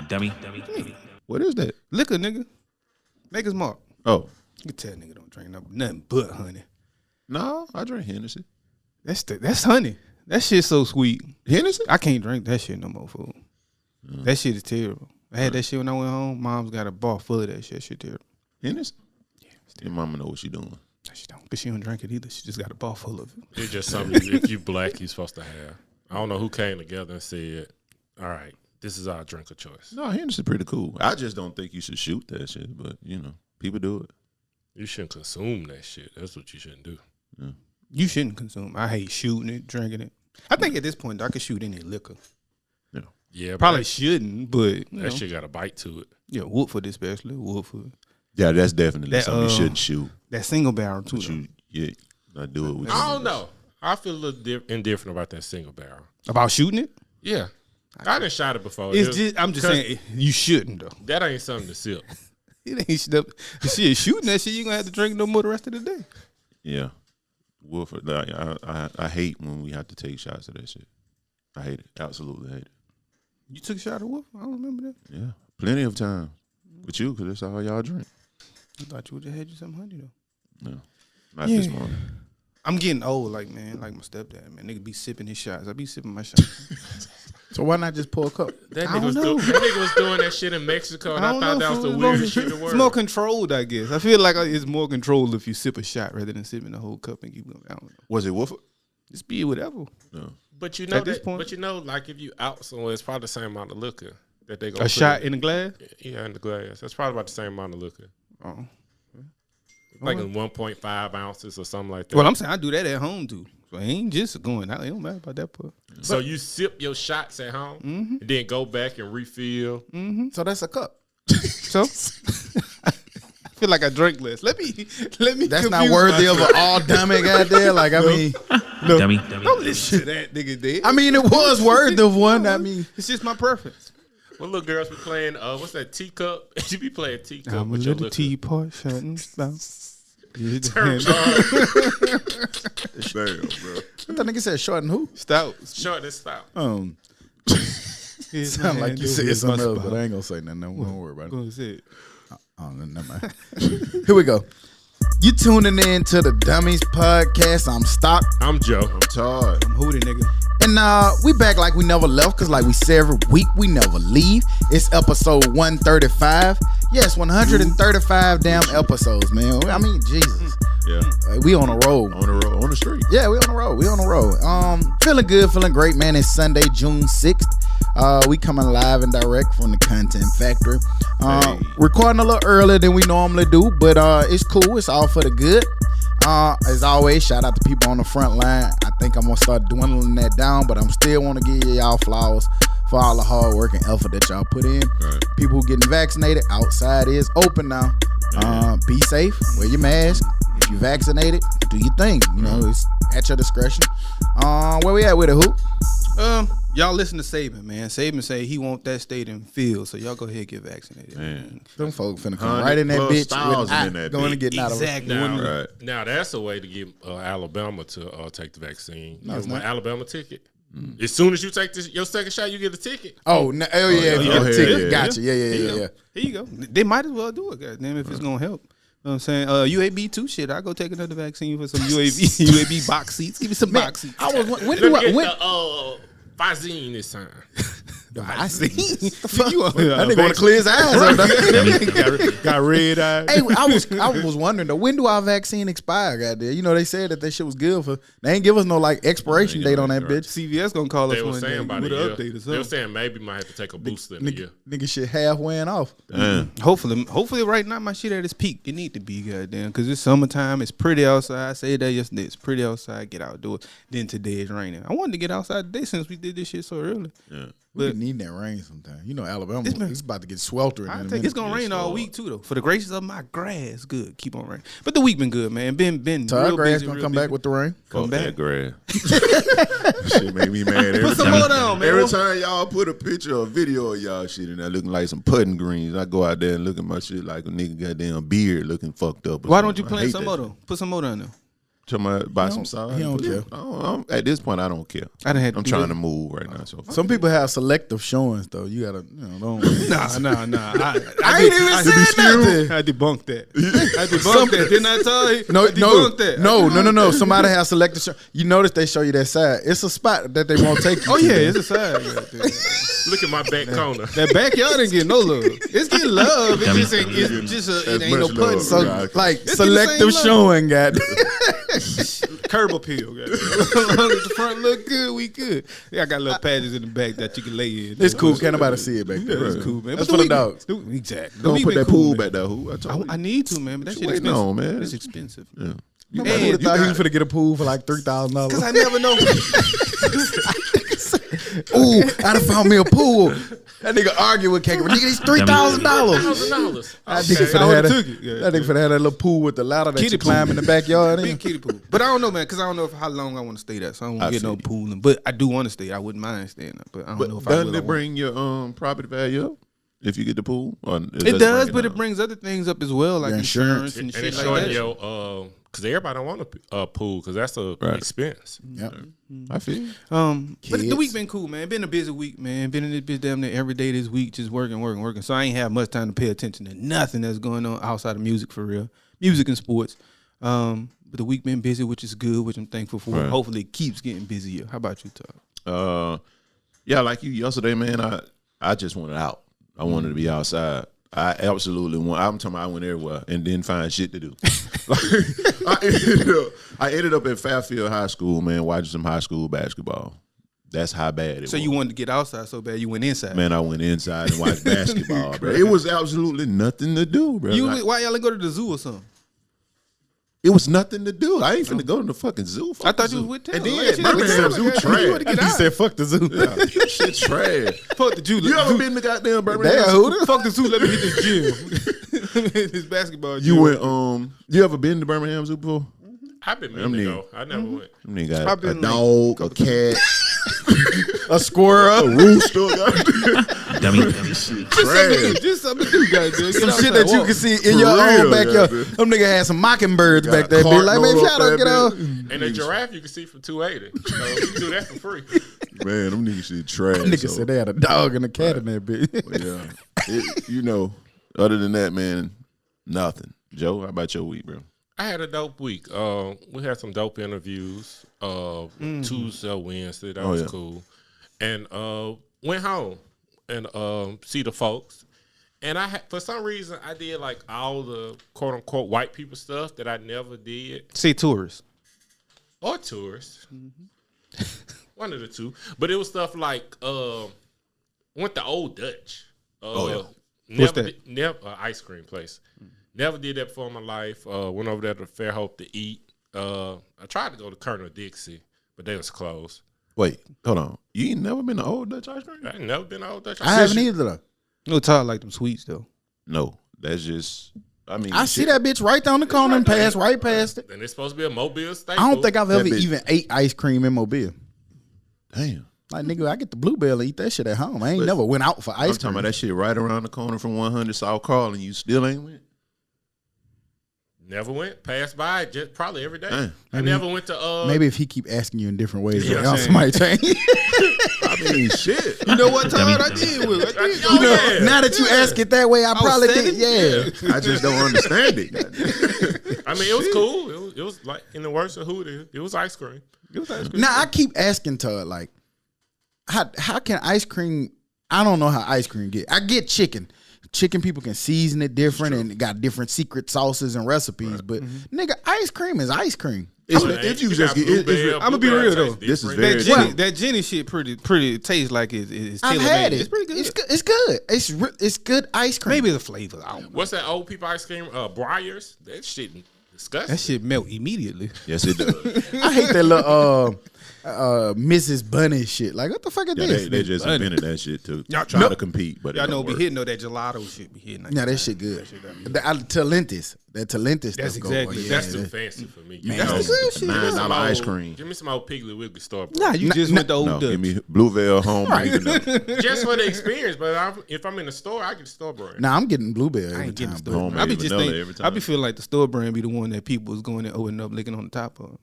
Dummy. What is that? Liquor, nigga. Maker's Mark. Oh. You can tell nigga don't drink nothing but honey. No, I drink Hennessy. That's honey. That shit's so sweet. Hennessy? I can't drink that shit no more, fool. That shit is terrible. I had that shit when I went home. Mom's got a bar full of that shit. Shit terrible. Hennessy? Yeah. Your mama know what she doing. She don't. But she don't drink it either. She just got a bar full of it. It's just something if you black, you're supposed to have. I don't know who came together and said, all right, this is our drink of choice. No, Hennessy pretty cool. I just don't think you should shoot that shit, but, people do it. You shouldn't consume that shit. That's what you shouldn't do. Yeah. You shouldn't consume. I hate shooting it, drinking it. I think at this point I could shoot any liquor. Yeah, probably shouldn't, but that shit got a bite to it. Yeah, Woodford especially. Woodford. Yeah, that's definitely something you shouldn't shoot. That single barrel too. Not do it with I don't know. I feel a little indifferent about that single barrel. About shooting it? Yeah, I done shot it before. I'm just saying you shouldn't though. That ain't something to sip. It ain't shit. Shooting that shit, you gonna have to drink no more the rest of the day. Yeah, Woodford. I hate when we have to take shots of that shit. I hate it. Absolutely hate it. You took a shot of Woodford? I don't remember that. Yeah, plenty of time with you because that's all y'all drink. I thought you would have had you some honey though. No, not this morning. I'm getting old, like my stepdad, man. Nigga be sipping his shots. I be sipping my shots. So why not just pour a cup? That nigga was doing that shit in Mexico, and I thought that was the weirdest shit in the world. It's more controlled, I guess. I feel like it's more controlled if you sip a shot rather than sipping the whole cup and keep going. I don't know. Was it Woodford? Just be whatever. No. But you know like if you out somewhere, it's probably the same amount of liquor that they go. A shot in the glass? Yeah, in the glass. That's probably about the same amount of liquor. Oh. Like in 1.5 ounces or something like that. Well, I'm saying I do that at home too. So I ain't just going out. It don't matter about that part. So you sip your shots at home and then go back and refill. Mm-hmm. So that's a cup. So I feel like I drank less. Let me. That's not worthy of an all dummy goddamn. Like Dummy. Don't listen to that nigga there. I mean, it was worthy of one. I mean, it's just my preference. Well, little girls be playing. What's that teacup? You be playing teacup. I'm with a your little teapot shutting down. Turn Damn, bro. that nigga said short and who? Stout. Short and stout. Sound like you said something else, but I ain't gonna say nothing. Don't worry about it. Go ahead. Oh, never mind. Here we go. You tuning in to the Dummies Podcast. I'm Stock. I'm Joe. I'm tired. I'm hooting, nigga. And we back like we never left, because like we say every week, we never leave. It's episode 135. Yes, 135 damn episodes, man. I mean, Jesus. Yeah. We on a roll. On the street. Yeah, we on the road. Feeling good, feeling great, man. It's Sunday, June 6th. We coming live and direct from the Content Factory. Recording a little earlier than we normally do, but it's cool. It's all for the good. As always, shout out to people on the front line. I think I'm gonna start dwindling that down, but I'm still want to give y'all flowers for all the hard work and effort that y'all put in. Right. People who getting vaccinated, outside is open now. Be safe, wear your mask. If you vaccinated, do your thing. You know, it's at your discretion. Where we at with it, Hoop? Y'all listen to Saban, man. Saban say he want that state and field, so y'all go ahead and get vaccinated. Man. Them folks finna come right in that bitch without going to get out of it. Exactly. Now that's a way to get Alabama to take the vaccine. No, it's you want not. Alabama ticket. As soon as you take your second shot, you get a ticket. Oh, no, yeah, if you get a ticket. Gotcha. Yeah. Here you go. They might as well do it, goddamn, if it's gonna help. You know what I'm saying? UAB too, shit. I go take another vaccine for some UAB box seats. Give me some box seats. I was when Let me get the Visine this time. I see. That nigga want to clear his eyes up. Got red eyes. Hey, I was wondering though, when do our vaccine expire? Goddamn, you know they said that shit was good for. They ain't give us no like expiration date on that bitch. CVS gonna call us They were one day saying about with a an year. update or They were something. saying maybe might have to take a booster in a year. Nigga shit half wearing off. Hopefully right now my shit at its peak. It need to be, goddamn, because it's summertime. It's pretty outside. I said that yesterday. It's pretty outside. Get outdoors. Then today it's raining. I wanted to get outside today since we did this shit so early. Yeah. We need that rain sometime. You know, Alabama, it's about to get sweltering. I think it's gonna rain all week too, though. For the graces of my grass, good. Keep on raining. But the week been good, man. Been so our real grass busy, gonna real come busy. back with the rain. Come back. That grass. Shit make me mad every Put some more down, man. Every time y'all put a picture or video of y'all shit and that looking like some putting greens, I go out there and look at my shit like a nigga goddamn beard looking fucked up. Why don't you plant some more though? Put some more down there. to buy some side. He don't care. At this point, I don't care. I done had to I'm do trying that. to move right now. So Some people have selective showings though. You gotta, don't. Nah. I ain't even said nothing. I debunked that. Didn't I tell you? No, I debunked that. No. Somebody has selective show. You notice they show you that side. It's a spot that they won't take you. Oh to. yeah, it's a side. Look at my back corner. That backyard ain't getting no love. It's getting love. It ain't no much punch. love. So Yeah. like It's selective the same showing, got. Curb appeal. As long as the front look good, we good. Yeah, I got little patches in the back that you can lay in. It's cool. Can't nobody see it back there. It's cool, man. That's But for the week- dogs. Exactly. don't week put been that cool, pool man. back there. Who? I told you. I need to, man. But that What shit you waiting expensive. on, man? It's expensive. Yeah. I would have thought he was finna get a pool for like $3,000. Cause I never know. Ooh, I done found me a pool. That nigga argue with Kangaroo. Nigga, it's $3,000. $1,000. That nigga finna I have would've that. took it. Yeah. That nigga finna have that little pool with the ladder that Kiddie you climb pool. in the backyard. Big In. kiddie pool. But I don't know, man, because I don't know how long I want to stay there. So I don't I get no feel you. pooling. But I do want to stay. I wouldn't mind staying there. But I don't But know if I will. doesn't or it won't. bring your property value up if you get the pool? Or It does, but bring it brings other things up as well, like Your insurance and And shit it's like showing that. your because everybody don't want a pool because that's a Right. expense. Yep. I feel you. But the Kids. week been cool, man. Been a busy week, man. Been in this bitch damn near every day this week, just working. So I ain't have much time to pay attention to nothing that's going on outside of music for real, music and sports. But the week been busy, which is good, which I'm thankful for. Right. Hopefully it keeps getting busier. How about you, Todd? Yeah, like you yesterday, man. I just wanted out. I wanted to be outside. I absolutely want. I'm talking about I went everywhere and didn't find shit to do. I ended up at Fairfield High School, man, watching some high school basketball. That's how bad it was. So you wanted to get outside so bad you went inside. Man, I went inside and watched basketball, bro. It was absolutely nothing to do, bro. Why y'all ain't go to the zoo or something? It was nothing to do. I ain't finna go to the fucking zoo. I thought you was with Taylor. And then Like, shit, Birmingham like, Zoo you trash. wanna get He out. said, "Fuck the zoo." That shit trash. Fuck the zoo. You ever been to goddamn Birmingham? Damn, Zoo? who the Fuck the zoo. Let me hit this gym. Let me hit this basketball gym. You went. You ever been to Birmingham Zoo before? I've been Them meaning to niggas. go. I never went. Them niggas got I've a been, dog, a cat, A squirrel. a rooster. Dummy. Trash. Just something to do, guys. Some shit that you can see in your real, own backyard. goddamn. Them nigga had some mockingbirds Got back there. Be like, man, cardinal y'all don't up get there, off. And a giraffe you can see from 280. So you can do that for free. Man, them niggas shit trash. Nigga so, said they had a dog and a cat in that bitch. yeah. Other than that, man, nothing. Joe, how about your week, bro? I had a dope week. We had some dope interviews. Tuesday, Wednesday, that was yeah. cool. And went home and see the folks. And for some reason, I did like all the quote unquote white people stuff that I never did, Say tourists. or tourists. One of the two. But it was stuff like went to Old Dutch. What's that? Never ice cream place. Never did that before in my life. Went over there to Fairhope to eat. I tried to go to Colonel Dixie, but they was closed. Wait, hold on. You ain't never been to Old Dutch ice cream? I ain't never been to Old Dutch. I haven't either though. No, Todd like them sweets though. No, that's just. I mean, I see that bitch right down the corner and pass right past it. And it's supposed to be a Mobile staple. I don't think I've ever bitch. even ate ice cream in Mobile. Damn. Like nigga, I get the Bluebell and eat that shit at home. I ain't But never went out for I'm ice talking cream. about that shit right around the corner from 100 South Carl, and you still ain't went. Never went. Passed by just probably every day. Damn. I never went to. Maybe if he keep asking you in different ways, Yeah, like, I'm oh, somebody change. I mean, shit. You know what, Todd? I did. I did. You know, You know, now that you ask it that way, I probably said did. it? Yeah. I just don't understand it. I mean, it was cool. It was like in the worst of who it is. It was ice cream. Now I keep asking Todd, like, how can ice cream? I don't know how ice cream get. I get chicken. Chicken people can season it different and it got different secret sauces and recipes. But nigga, ice cream is ice cream. If you just get, I'ma be real, though. This is That very Jenny, that Jenny shit pretty tastes like it's I've tailor had made. it. It's pretty good. It's good. It's good ice cream. Maybe the flavor. I don't know. What's that old people ice cream? Briars. That shit disgusting. That shit melt immediately. Yes, it does. I hate that little Mrs. Bunny shit. Like, what the fuck is this? They just invented that shit to try to compete, but y'all know be hitting that gelato shit be hitting. Yeah, that shit good. Talentis. That Talentis. That's exactly. That's too fancy for me. That's the good shit. $9 ice cream. Give me some old Piggly Wiggly store. Nah, you just went to Old Dutch. Give me Blue Veil home. Just for the experience, but if I'm in the store, I get the store brand. Nah, I'm getting Blueberry I every ain't getting time. the store Homemade brand. I be just vanilla think, every time. I be feeling like the store brand be the one that people was going and opening up, licking on the top of.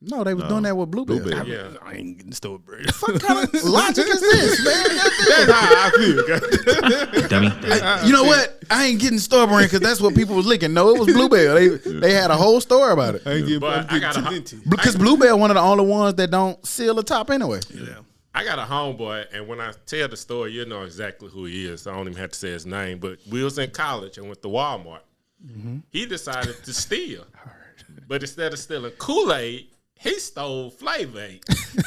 No, they was doing that with Blueberry. Blueberry. Yeah. I ain't getting the store brand. What kind of logic is this, man? That's how I feel. Dummy. You know what? I ain't getting store brand because that's what people was licking. No, it was Blueberry. They had a whole story about it. I ain't getting, But I got a Because Blueberry one of the only ones that don't seal the top anyway. Yeah. I got a homeboy, and when I tell the story, you know exactly who he is. So I don't even have to say his name. But we was in college and went to Walmart. He decided to steal. But instead of stealing Kool-Aid, he stole Flavor Aid.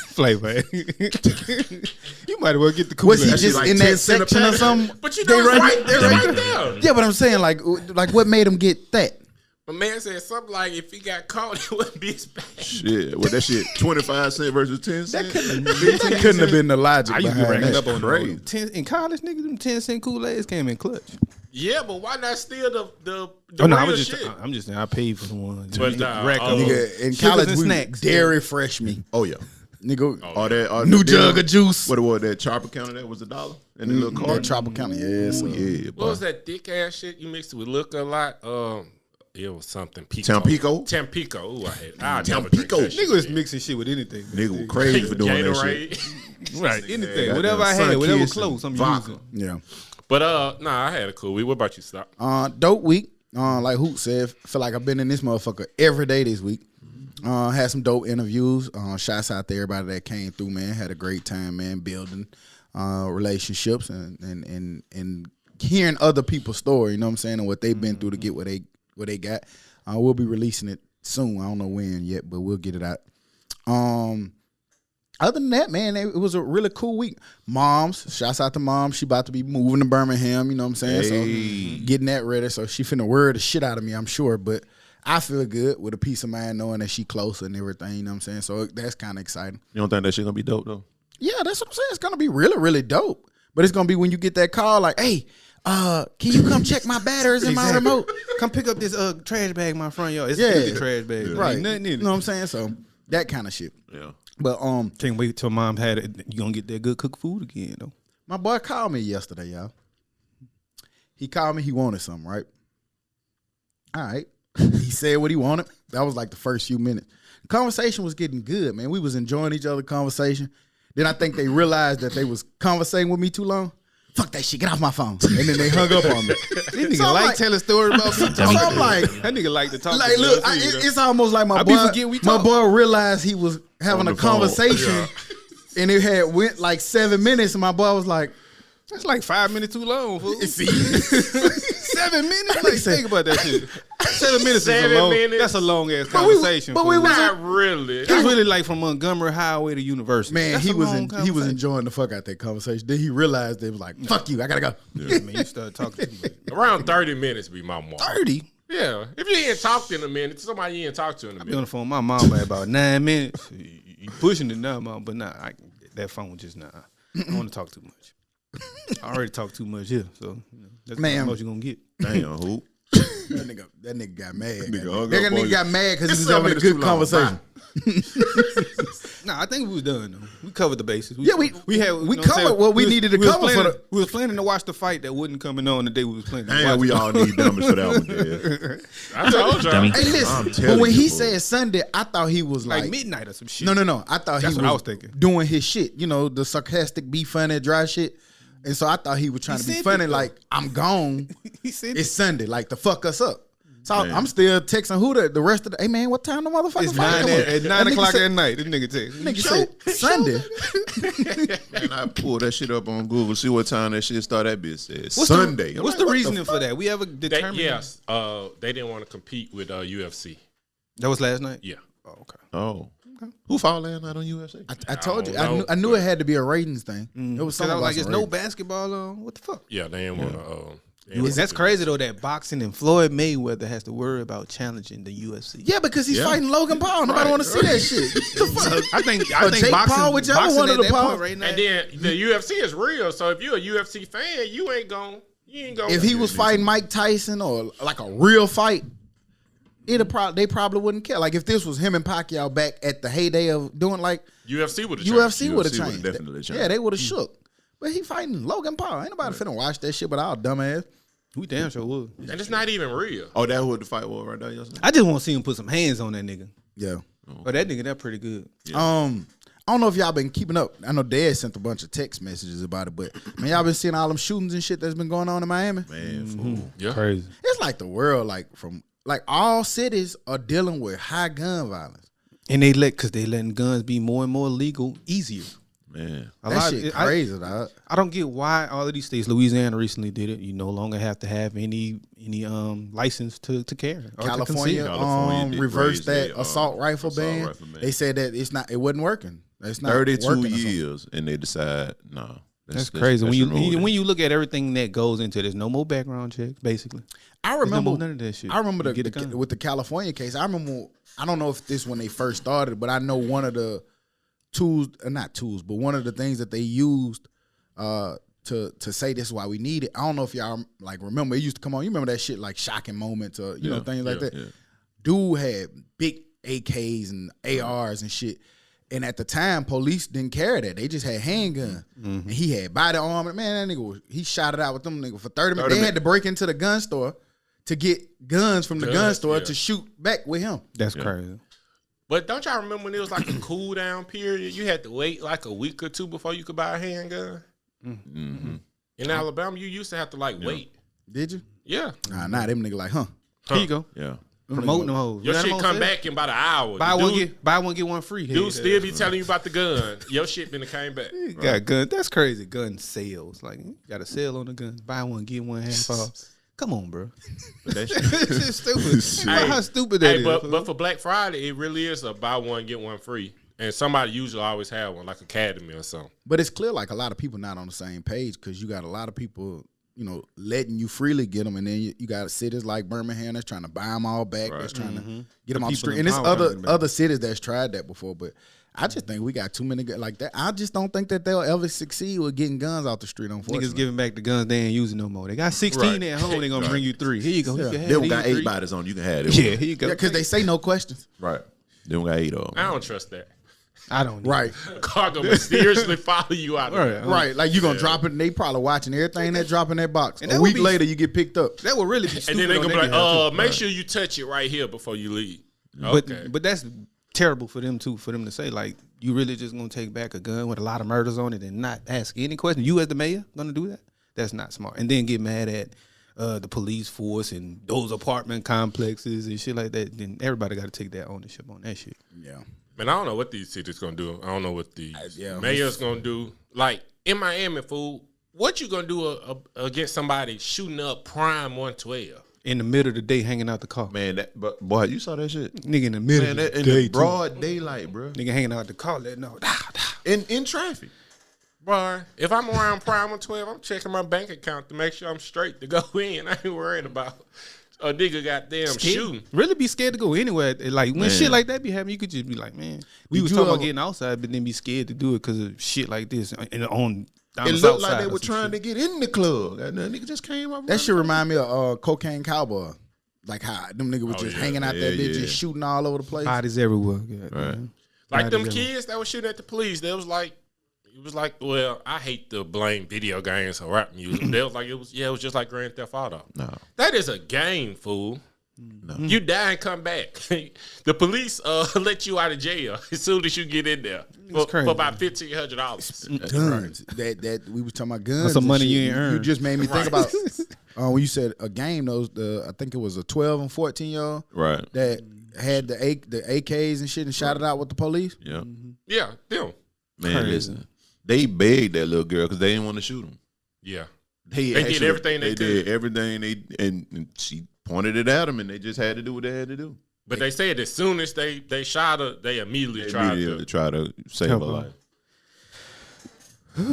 Flavor. You might as well get the Kool-Aid. Was he That shit just like in 10 that cent section a or pack. something? But you know, they're right there. Yeah, but I'm saying like what made him get that? My man said something like, if he got caught, it wouldn't be as bad. Shit, well that shit 25 cents versus 10 cents. That couldn't have been the logic. I used to be behind racking that. up on crazy. them. In college, niggas, them 10-cent Kool-Aids came in clutch. Yeah, but why not steal the No, real I'm shit? just saying, I paid for the ones. But nah, rack up. Nigga, in Sugars college, and we snacks. dairy fresh me. Oh yeah. Nigga, All that new jug of juice. What was that chopper counter that was $1 in the little That cart? Tropicana, yes. Yeah, What was that thick ass shit you mixed with liquor a lot? It was something Pico. Tampico? Tampico. Ooh, I never drink Tampico. that shit. Nigga was mixing shit with anything. Nigga was crazy for doing that shit. Gatorade. Right, anything. Yeah, Whatever I goddamn had, whatever Sun-Kissed close, I'm vodka. using. Yeah. But I had a cool week. What about you, Stop? Dope week. Like Hoot said, feel like I've been in this motherfucker every day this week. Had some dope interviews. Shouts out to everybody that came through, man. Had a great time, man, building relationships and hearing other people's story, you know what I'm saying, and what they've been through to get what they got. We'll be releasing it soon. I don't know when yet, but we'll get it out. Other than that, man, it was a really cool week. Moms, shouts out to Mom. She about to be moving to Birmingham, you know what I'm saying? So getting that ready. So she finna worry the shit out of me, I'm sure. But I feel good with a peace of mind knowing that she closer and everything, you know what I'm saying? So that's kind of exciting. You don't think that shit gonna be dope though? Yeah, that's what I'm saying. It's gonna be really, really dope. But it's gonna be when you get that call like, hey, can you come check my batteries in my remote? Come pick up this trash bag in my front yard. It's Yeah. a trash bag. Right. Ain't nothing in You it. know what I'm saying? So that kind of shit. Yeah. But Can't wait till mom had it. You gonna get that good cooked food again though. my boy called me yesterday, y'all. He called me, he wanted something, right? All right. He said what he wanted. That was like the first few minutes. The conversation was getting good, man. We was enjoying each other's conversation. Then I think they realized that they was conversating with me too long. Fuck that shit, get off my phone. And then they hung up on me. This nigga So I'm like like- telling stories about So I'm like, that nigga like to talk. like, to look, us, either. it's almost like my I be boy, forgetting we my talk. boy realized he was having On a the phone. conversation, and it had went like 7 minutes, and my boy was like, That's like 5 minutes too long, fool. see, 7 minutes? Like, said- think about that shit. 7 minutes is a 7 long. minutes? That's a long ass But we- conversation. but we fool. was- Not really. It's really like from Montgomery Highway to University. man, That's he a was long he was conversation. enjoying the fuck out that conversation. Then he realized it was like, fuck you, I gotta go. Yeah, man, you start talking too much. Around 30 minutes be my mark. 30? Yeah. If you ain't talked in a minute, somebody you ain't talked to in a Be on the minute. phone with my mom by about 9 minutes. You pushing it now, mom, but nah, that phone was just nah. I don't want to talk too much. I already talk too much here, so that's Man. how much you gonna get. Damn, who? That nigga got mad. Nigga hung That up on nigga you. got mad because he It's was having a 7 minutes good too long. conversation. Nah, I think we was done though. We covered the bases. Yeah, we had we you know what I'm covered saying? what we was- needed to was cover for planning- the- We was planning to watch the fight that wasn't coming on the day we was planning. to Damn, watch we it. all need dummies for that one. Dad. I told you. Dummy. Hey, I'm listen, but telling when you, he boy. said Sunday, I thought he was like like midnight or some shit. No. I thought That's he what I was thinking. doing his shit. You know, the sarcastic, be funny, dry shit. And so I thought he was trying He to be said funny, it, though. like, I'm gone. He said It's Sunday, like, to fuck us up. So Man. I'm still texting who the rest of the, hey, man, what time the motherfucker it's fight 9 come at on? 9 That nigga o'clock said- at night. This nigga text. Nigga said, Sunday. And I pulled that shit up on Google, see what time that shit start. That bitch said What's Sunday. The, I'm what's like, the what reasoning for fuck? that? We ever determined? Yes. They didn't want to compete with UFC. That was last night. Yeah. Oh, okay. Oh, who fought last night on UFC? I told you. don't know, I knew it had to be a ratings thing. It was So I something was like, about it's some no ratings. basketball on. What the fuck? Yeah, they didn't want to. That's crazy though. That boxing and Floyd Mayweather has to worry about challenging the UFC. Yeah, because he's fighting Logan Paul. Nobody want to see that shit. The fuck? I think Jake boxing, Paul, whichever boxing one at of the that Paul. point right now. And then the UFC is real. So if you're a UFC fan, you ain't gonna. If he was fighting Mike Tyson or like a real fight, they probably wouldn't care. Like if this was him and Pacquiao back at the heyday of doing like UFC would have changed. Definitely changed. Yeah, they would have shook. But he fighting Logan Paul. Ain't nobody finna watch that shit but our dumbass. We damn sure would. And it's not even real. Oh, that was the fight war right there yesterday? I just want to see him put some hands on that nigga. Yeah. But that nigga, that pretty good. Yeah. I don't know if y'all been keeping up. I know Dad sent a bunch of text messages about it, but man, y'all been seeing all them shootings and shit that's been going on in Miami. Man, fool. Yeah. Crazy. It's like the world, like all cities are dealing with high gun violence. And they letting guns be more and more legal easier. Man. That shit crazy, dog. I don't get why all of these states. Louisiana recently did it. You no longer have to have any license to carry. California reversed that assault rifle ban. They said that it wasn't working. It's not 32 years, and they decide no. That's crazy. When you look at everything that goes into it, there's no more background checks. Basically, I remember none of that shit. I remember with the California case. I don't know if this when they first started, but I know one of the not tools, but one of the things that they used to say this is why we need it. I don't know if y'all like remember it used to come on. You remember that shit like shocking moments or you know things like that. Yeah. Dude had big AKs and ARs and shit. And at the time, police didn't carry that. They just had handguns. Mm-hmm. And he had body armor. Man, that nigga he shot it out with them nigga for 30 minutes. They had to break into the gun store to get guns from the gun store to shoot back with him. That's crazy. But don't y'all remember when it was like a cool down period? You had to wait like a week or two before you could buy a handgun. Mm-hmm. In Alabama, you used to have to wait. Did you? Yeah. Nah, them nigga like, Here you go. Yeah. Promoting them hoes. Your shit come back in about an hour. Buy one, get one free. Dude still be telling you about the gun. Your shit been came back. You got gun. That's crazy. Gun sales. Like, you got a sale on the gun. Buy one, get one, half off. Come on, bro. That shit's stupid. How stupid that is. But for Black Friday, it really is a buy one, get one free. And somebody usually always have one, like Academy or something. But it's clear like a lot of people not on the same page because you got a lot of people, letting you freely get them. And then you got cities like Birmingham that's trying to buy them all back. Right. That's trying to get them off the street. And there's other cities that's tried that before. But I just think we got too many like that. I just don't think that they'll ever succeed with getting guns off the street, unfortunately. Niggas giving back the guns they ain't using no more. They got 16 at home. They going to bring you 3. Here you go. Yeah. They don't got 8 bodies on. You can have it. Yeah, here you go. Because they say no questions. Right. They don't got 8 of them. I don't trust that. I don't know. Right. Car gonna mysteriously follow you out. Right. Like you gonna drop it and they probably watching everything that drop in that box. And a week later you get picked up. That would really be stupid. And then they gonna be like, make sure you touch it right here before you leave. Okay. But that's terrible for them to say, like, you really just gonna take back a gun with a lot of murders on it and not ask any question. You as the mayor gonna do that? That's not smart. And then get mad at the police force and those apartment complexes and shit like that. Then everybody gotta take that ownership on that shit. Yeah. Man, I don't know what these cities gonna do. I don't know what the mayor's gonna do. Like in Miami, fool, what you gonna do against somebody shooting up Prime 112 in the middle of the day, hanging out the car? Man, boy, you saw that shit, nigga, in the middle of the in day, the broad daylight, bro. Nigga hanging out the car, letting know in traffic. Boy, if I'm around Prime 112, I'm checking my bank account to make sure I'm straight to go in. I ain't worried about a nigga goddamn shooting. Really be scared to go anywhere. Like when shit like that be happening, you could just be like, man, we was talking about getting outside, but then be scared to do it because of shit like this. And it looked like they were trying to get in the club. That nigga just came up. That shit remind me of Cocaine Cowboy. Like how them niggas was just hanging out that bitch, just shooting all over the place. Bodies everywhere. Right. Like them kids that were shooting at the police. They was like, it was like, well, I hate to blame video games or rap music. They was like, it was just like Grand Theft Auto. No. That is a game, fool. No. You die and come back. The police let you out of jail as soon as you get in there for about $1,500. Guns. That we was talking about guns. That's some money you ain't earned. You just made me think about when you said a game. I think it was a 12 and 14-year-old that had the AKs and shit and shot it out with the police. Yeah, yeah, them. Man, listen. They begged that little girl because they didn't want to shoot him. Yeah. They did everything they could. They did everything and she pointed it at them and they just had to do what they had to do. But they said as soon as they shot her, they immediately tried to save her life.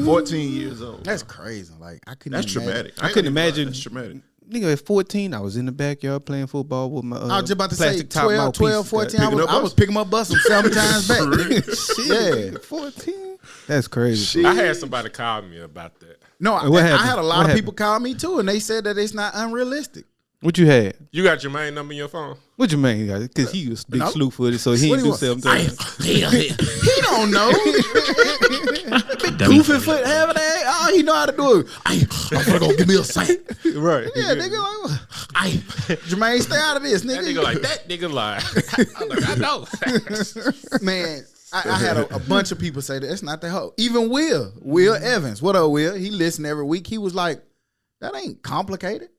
14 years old. That's crazy. Like I couldn't. That's traumatic. I couldn't imagine. That's traumatic. Nigga, at 14, I was in the backyard playing football with my I was just about to say top 12, 14. I was picking my bus 7 times back. Yeah, 14. That's crazy. Shit. I had somebody call me about that. No, I had a lot of people call me too, and they said that it's not unrealistic. What you had? You got your main number in your phone? What you mean? Because he was big slew footed, so he didn't do 7 times. He don't know. Big goofy foot having that. Oh, he know how to do it. I'm gonna go give me a sight. Right. Yeah, nigga. Like, Jermaine, stay out of this, nigga. That nigga like that nigga lie. I'm like, I know. Man, I had a bunch of people say that it's not the hoe. Even Will Evans. What up, Will? He listened every week. He was like, that ain't complicated.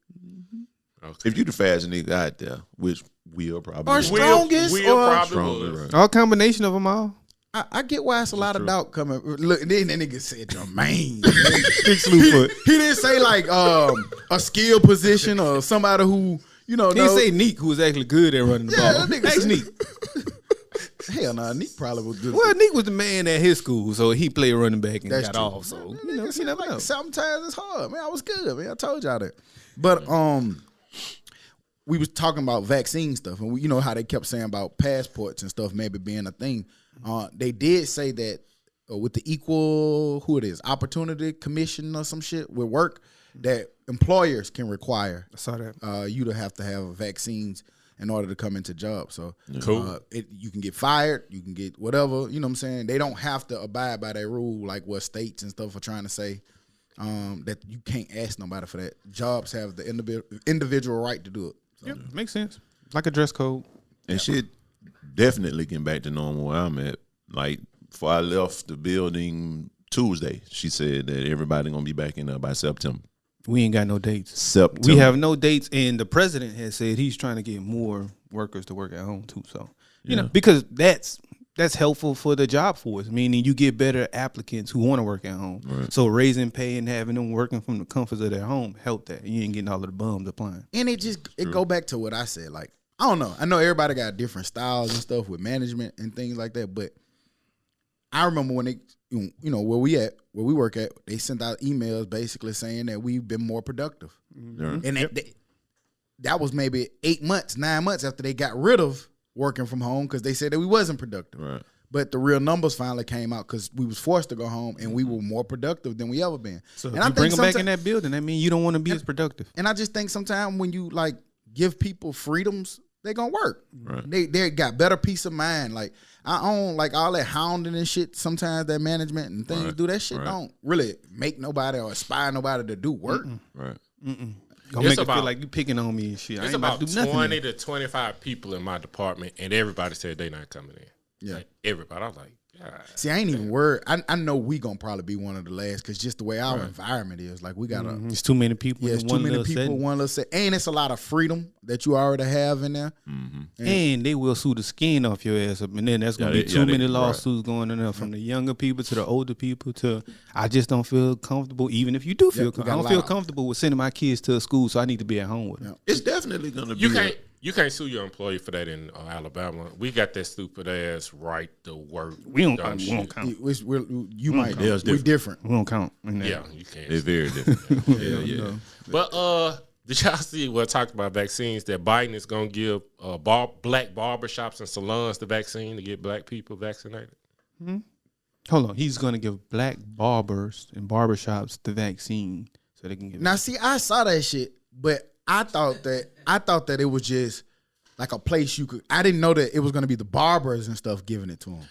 Okay. If you the fastest nigga out there, which Will probably or strongest, Will probably right. All combination of them all. I get why it's a lot of doubt coming. Look, then that nigga said Jermaine. Big slew foot. He didn't say like a skill position or somebody who He didn't say Neek, who was actually good at running the ball. That's Neek. Hell no, Neek probably was good. Well, Neek was the man at his school, so he played running back and That's got true. off. So you never know. Sometimes it's hard, man. I was good, man. I told y'all that. But we was talking about vaccine stuff, and you know how they kept saying about passports and stuff maybe being a thing. They did say that with the Equal Opportunity Commission or some shit with work, that employers can require I saw that. You to have vaccines in order to come into jobs. So cool. You can get fired, you can get whatever. You know what I'm saying? They don't have to abide by that rule like what states and stuff are trying to say. That you can't ask nobody for that. Jobs have the individual right to do it. So. Yep, makes sense. Like a dress code. And shit definitely getting back to normal where I'm at. Like, before I left the building Tuesday, she said that everybody gonna be back in there by September. We ain't got no dates. September. We have no dates, and the president has said he's trying to get more workers to work at home too. So you know, because that's helpful for the job force, meaning you get better applicants who want to work at home. Right. So raising pay and having them working from the comforts of their home help that. You ain't getting all of the bums applying. And it go back to what I said. Like, I don't know. I know everybody got different styles and stuff with management and things like that, but I remember when they, you know, where we work at, they sent out emails basically saying that we've been more productive. Mm-hmm. And that was maybe 8 months, 9 months after they got rid of working from home because they said that we wasn't productive. Right. But the real numbers finally came out because we was forced to go home and we were more productive than we ever been. So and if you bring them back in that building, that means you don't want to be as productive. And I just think sometimes when you like give people freedoms, they gonna work. Right. They got better peace of mind. Like I own like all that hounding and shit. Sometimes that management and things do that shit don't really make nobody or inspire nobody to do work. Right. Gonna make it feel like you picking on me and shit. It's about 20 to 25 people in my department, and everybody said they not coming in. Yeah, like, everybody. I was like, God. See, I ain't even worried. I know we gonna probably be one of the last because just the way our environment is, like we gotta. It's too many people. Yeah, it's too many people. One little set, and it's a lot of freedom that you already have in there. Mm-hmm. And they will sue the skin off your ass up, and then that's gonna be too many lawsuits going in there from the younger people to the older people. To I just don't feel comfortable. Even if you do feel, I don't feel comfortable with sending my kids to a school, so I need to be at home with them. It's definitely gonna be. You can't sue your employee for that in Alabama. We got that stupid ass right to work. We don't count. You might. We're different. We don't count. Yeah, you can't. It's very different. yeah. But did y'all see what talked about vaccines? That Biden is gonna give black barbershops and salons the vaccine to get black people vaccinated. Mm-hmm. Hold on, he's gonna give black barbers and barbershops the vaccine so they can get. Now, see, I saw that shit, but I thought that it was just like a place you could. I didn't know that it was going to be the barbers and stuff giving it to them.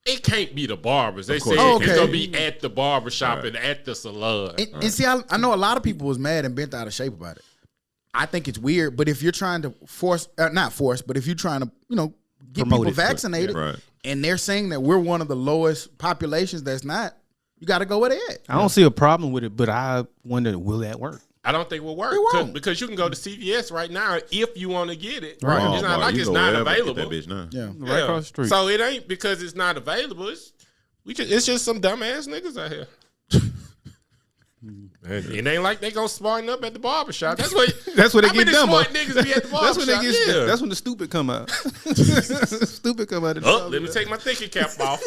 It can't be the barbers. They said it's going to be at the barbershop and at the salon. And see, I know a lot of people was mad and bent out of shape about it. I think it's weird, but if you're trying to but if you're trying to, get people vaccinated, and they're saying that we're one of the lowest populations that's not, you got to go with it. I don't see a problem with it, but I wonder, will that work? I don't think it will work because you can go to CVS right now if you want to get it. Right. It's not like it's not available. That bitch now. Right across the street. So it ain't because it's not available. It's just some dumbass niggas out here. It ain't like they go smarten up at the barbershop. That's what they get dumb. Smart niggas be at the barbershop. That's when the stupid come out. Stupid come out. Let me take my thinking cap off.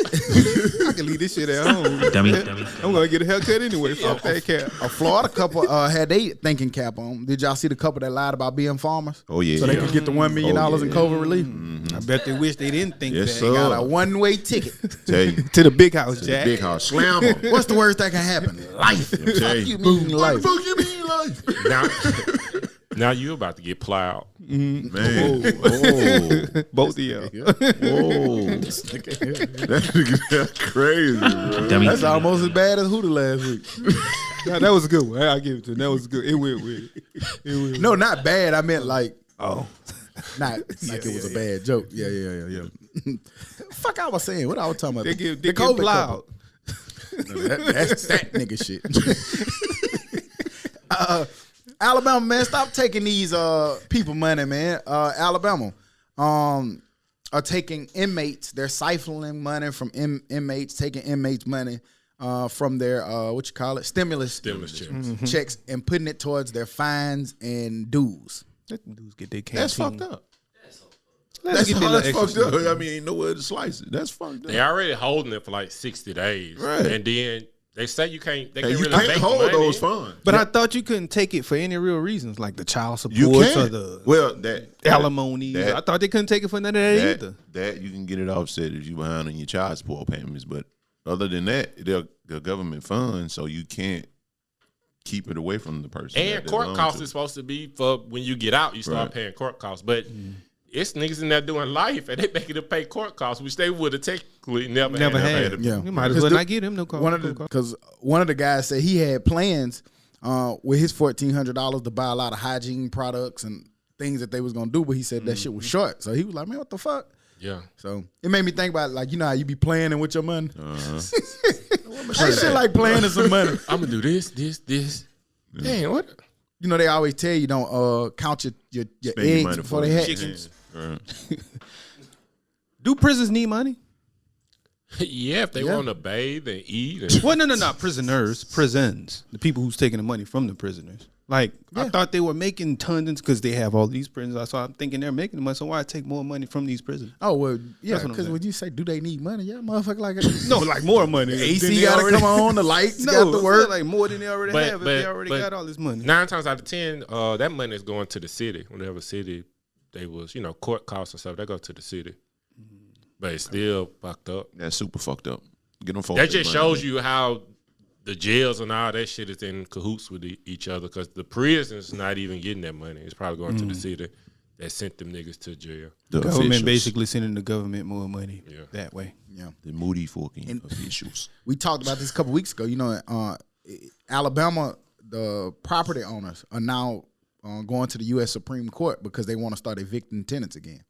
I can leave this shit at home. Dummy. I'm gonna get a haircut anyway. Fuck that cap. A Florida couple had they thinking cap on. Did y'all see the couple that lied about being farmers? Oh yeah. So they could get the $1 million in COVID relief. I bet they wish they didn't think that. They got a one-way ticket to the big house, Jack. Big house. Slam them. What's the worst that can happen? Life. Fuck you mean life? What the fuck you mean life? Now you about to get plowed. Man. Both of y'all. That's crazy, bro. That's almost as bad as Hooter last week. Nah, that was a good one. I'll give it to him. That was good. It went weird. No, not bad. I meant like, not like it was a bad joke. Yeah. Fuck, I was saying what I was talking about. They get plowed. That's that nigga shit. Alabama, man, stop taking these people money, man. Alabama are taking inmates. They're siphoning money from inmates, taking inmates' money from their stimulus checks and putting it towards their fines and dues. Let them dudes get their canteen. That's fucked up. That's fucked up. I mean, ain't nowhere to slice it. That's fucked up. They already holding it for like 60 days. Right. And then they say you can't you really can't make hold money. those funds. But I thought you couldn't take it for any real reasons, like the child support You or can. the alimony. I thought they couldn't take it for none of that either. That you can get it offset if you behind on your child support payments. But other than that, they're government funds, so you can't keep it away from the person. And court costs is supposed to be for when you get out, you start paying court costs. But it's niggas in there doing life, and they making them pay court costs, which they would have technically never had. Yeah, you might as well not get him no court. Because one of the guys said he had plans with his $1,400 to buy a lot of hygiene products and things that they was gonna do, but he said that shit was short. So he was like, man, what the fuck? Yeah. So it made me think about, like, you know how you be planning with your money? That shit like planning some money. I'm gonna do this. Damn, what? You know, they always tell you don't count your eggs before they hatch. Do prisons need money? Yeah, if they want to bathe and eat. Well, no, prisons. The people who's taking the money from the prisoners. Like, I thought they were making tons because they have all these prisons. So I'm thinking they're making the money. So why take more money from these prisons? Oh, well, yeah, because when you say, do they need money? Yeah, motherfucker, like no, like more money. The AC got to come on, the lights got to work. Like more than they already have if they already got all this money. 9 times out of 10, that money is going to the city. Whenever city, they was, court costs and stuff, they go to the city. But it's still fucked up. That's super fucked up. Get them that just shows you how the jails and all that shit is in cahoots with each other, because the prison's not even getting that money. It's probably going to the city that sent them niggas to jail. The government basically sending the government more money that way. Yeah, the Moody fucking officials. We talked about this a couple weeks ago. You know, Alabama, the property owners are now going to the U.S. Supreme Court because they want to start evicting tenants again.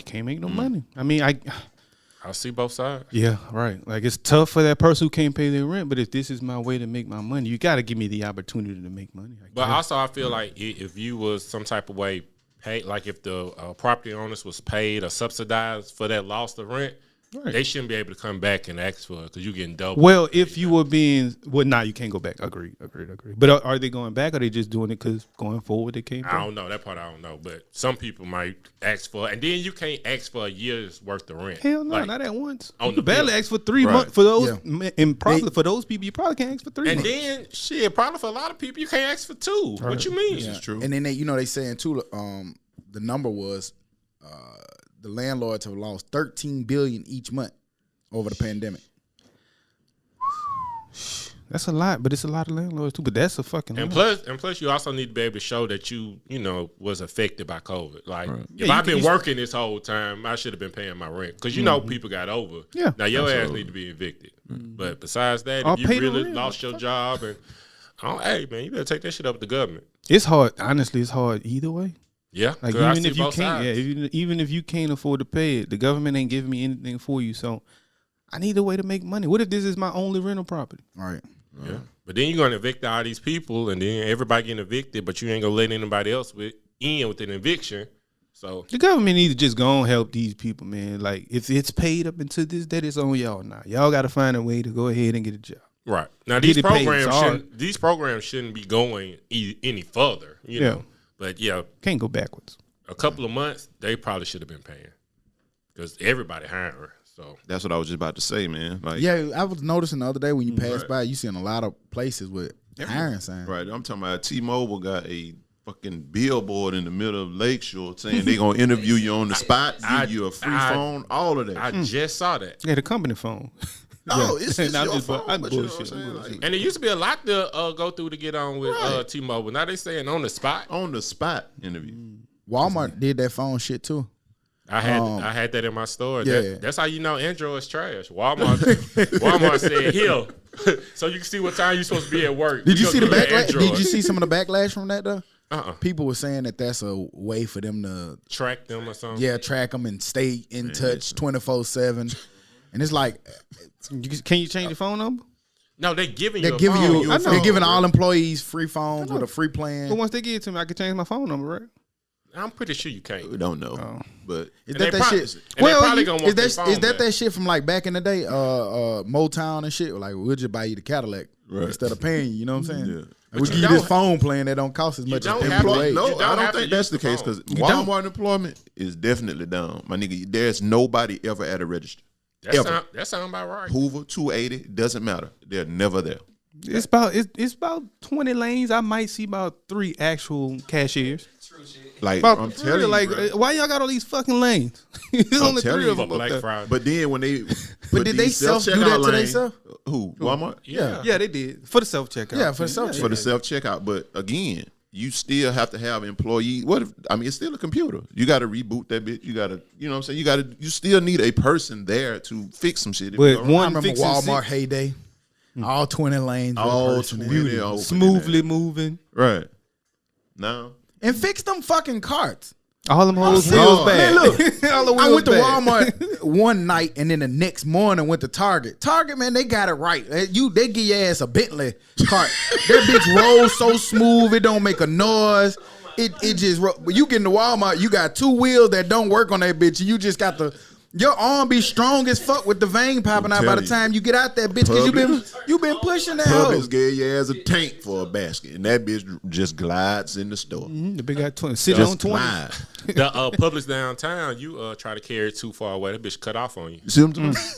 Can't make no money. I mean, I see both sides. Yeah, right. Like, it's tough for that person who can't pay their rent, but if this is my way to make my money, you got to give me the opportunity to make money. But also, I feel like if you was some type of way paid, like if the property owners was paid or subsidized for that loss of rent, they shouldn't be able to come back and ask for it because you're getting double. Well, if you were being, you can't go back. Agreed. But are they going back, or are they just doing it because going forward they can't? I don't know. That part I don't know. But some people might ask for it. And then you can't ask for a year's worth of rent. Hell no, not at once. On you barely ask for 3 months. For those, and probably for those people, you probably can't ask for 3 months. And then, probably for a lot of people, you can't ask for 2. Right. What you mean? This is true. And then they saying too, the number was the landlords have lost $13 billion each month over the pandemic. That's a lot, but it's a lot of landlords too. But that's a fucking and plus, you also need to be able to show that you was affected by COVID. Like, if I've been working this whole time, I should have been paying my rent because people got over. Yeah, now your ass need to be evicted. But besides that, if you really lost your job, and hey man, you better take that shit up with the government. It's hard. Honestly, it's hard either way. Yeah, like even if you can't, even if you can't afford to pay it, the government ain't giving me anything for you. So I need a way to make money. What if this is my only rental property? All right. Yeah. But then you're going to evict all these people, and then everybody getting evicted, but you ain't going to let anybody else in with an eviction. So the government needs to just go and help these people, man. Like, if it's paid up until this, that is on y'all now. Y'all got to find a way to go ahead and get a job. Right. Now these programs shouldn't be going any further, you know. But can't go backwards. A couple of months, they probably should have been paying because everybody hiring. So that's what I was just about to say, man. Like, I was noticing the other day when you pass by, you seeing a lot of places with hiring signs. Right. I'm talking about T-Mobile got a fucking billboard in the middle of Lakeshore saying they gonna interview you on the spot, give you a free phone, all of that. I just saw that. Yeah, the company phone. Oh, it's your phone. I'm bullshit. And it used to be a lot to go through to get on with T-Mobile. Now they saying on the spot. On the spot interview. Walmart did that phone shit too. I had that in my store. Yeah. That's how you know Android's trash. Walmart said, "Here, so you can see what time you're supposed to be at work." Did you see the backlash? Did you see some of the backlash from that though? People were saying that that's a way for them to track them or something. Yeah, track them and stay in touch 24/7. And it's like, can you change your phone number? No, they're giving all employees free phones with a free plan. But once they give it to me, I can change my phone number, right? I'm pretty sure you can't. We don't know, but is that shit? Well, is that shit from like back in the day, Motown and shit? Like we'll just buy you the Cadillac instead of paying you. You know what I'm saying? Yeah. We give you this phone plan that don't cost as much as employee. No, I don't think that's the case because Walmart employment is definitely down. My nigga, there's nobody ever at a register. That sound about right. Hoover 280 doesn't matter. They're never there. It's about 20 lanes. I might see about 3 actual cashiers. Like I'm telling you, like why y'all got all these fucking lanes? There's only 3 of them. But then when they did they self do that to themselves? Who? Walmart? Yeah, they did for the self checkout. Yeah, for the self checkout. But again, you still have to have employees. It's still a computer. You got to reboot that bitch. You got to, you know what I'm saying? You still need a person there to fix some shit. But I remember Walmart heyday. All 20 lanes. All 20. Smoothly moving. Right. Now. And fix them fucking carts. All them hoes wheels bad. Man, look, I went to Walmart one night and then the next morning went to Target. Target, man, they got it right. They give your ass a Bentley cart. That bitch rolls so smooth, it don't make a noise. It just, you get in the Walmart, you got 2 wheels that don't work on that bitch. And you just got your arm be strong as fuck with the vein popping out by the time you get out that bitch because you been pushing that hoe. Publix gave your ass a tank for a basket and that bitch just glides in the store. The big guy 20. Sit on 20. The Publix downtown, you try to carry it too far away, that bitch cut off on you. You see what I'm saying?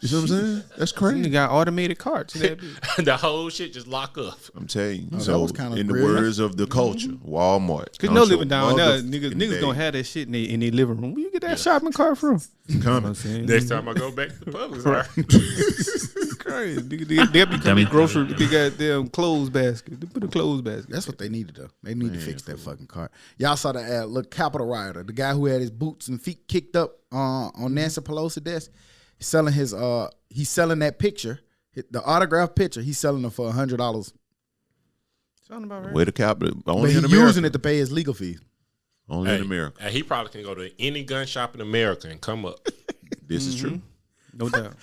You see what I'm saying? That's crazy. You got automated carts. The whole shit just lock up. I'm telling you. So in the words of the culture, Walmart. Cause no living down there, niggas gonna have that shit in their living room. Where you get that shopping cart from? Coming. Next time I go back to the Publix, crazy. They'll be coming grocery. They got damn clothes basket. They put a clothes basket. That's what they needed though. They need to fix that fucking cart. Y'all saw the ad. Look, Capitol Rioter, the guy who had his boots and feet kicked up on Nancy Pelosi's desk. He's selling that picture, the autographed picture. He's selling it for $100. Sound about right. Way to Capitol. But he's using it to pay his legal fees. Only in America. And he probably can go to any gun shop in America and come up. This is true. No doubt.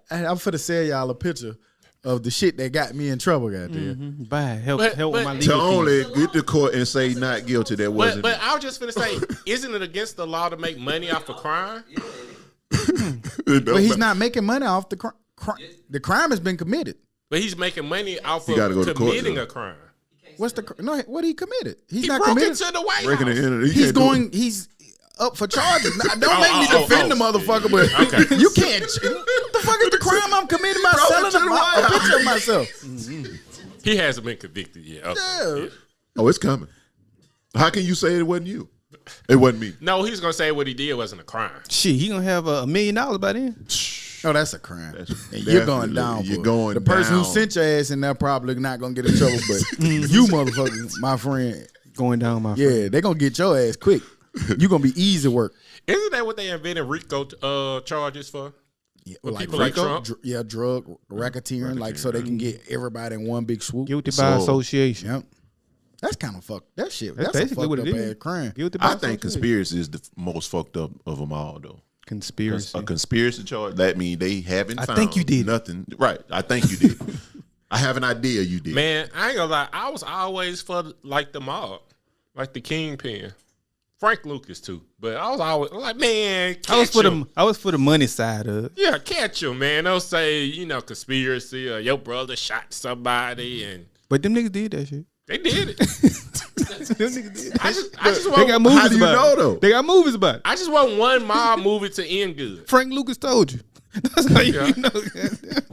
I'm finna sell y'all a picture of the shit that got me in trouble, goddamn. Help with my legal fees. To only get to court and say not guilty, that wasn't. But I was just finna say, isn't it against the law to make money off of crime? But he's not making money off the crime. The crime has been committed. But he's making money off of committing a crime. What he committed? He not broke committed. into the White House. He's up for charges. Don't make me defend the motherfucker, but you can't. What the fuck is the crime I'm committing by selling a picture of myself? He hasn't been convicted yet. Okay. Yeah. Oh, it's coming. How can you say it wasn't you? It wasn't me. No, he's gonna say what he did wasn't a crime. Shit, he gonna have $1 million by then. No, that's a crime. And you're going down. The person who sent your ass in there probably not gonna get in trouble, but you motherfucker, my friend, going down, my friend. Yeah, they gonna get your ass quick. You gonna be easy work. Isn't that what they invented RICO charges for? Yeah, like people like Trump? Drug racketeering, like so they can get everybody in one big swoop. Guilty by association. Yep. That's kind of fucked. That shit. That's basically what it is. Crime. I think conspiracy is the most fucked up of them all, though. Conspiracy. A conspiracy charge. That means they haven't found think you did nothing. Right. I think you did. I have an idea you did. Man, I ain't gonna lie. I was always for like the mob, like the kingpin. Frank Lucas too, but I was always like, man, I was for the money side of it. Yeah, catch him, man. They'll say, conspiracy or your brother shot somebody, but them niggas did that shit. They did it. Them niggas did. I just want. They got movies. How do you know though? They got movies about it. I just want one mob movie to end good. Frank Lucas told you. That's how you know.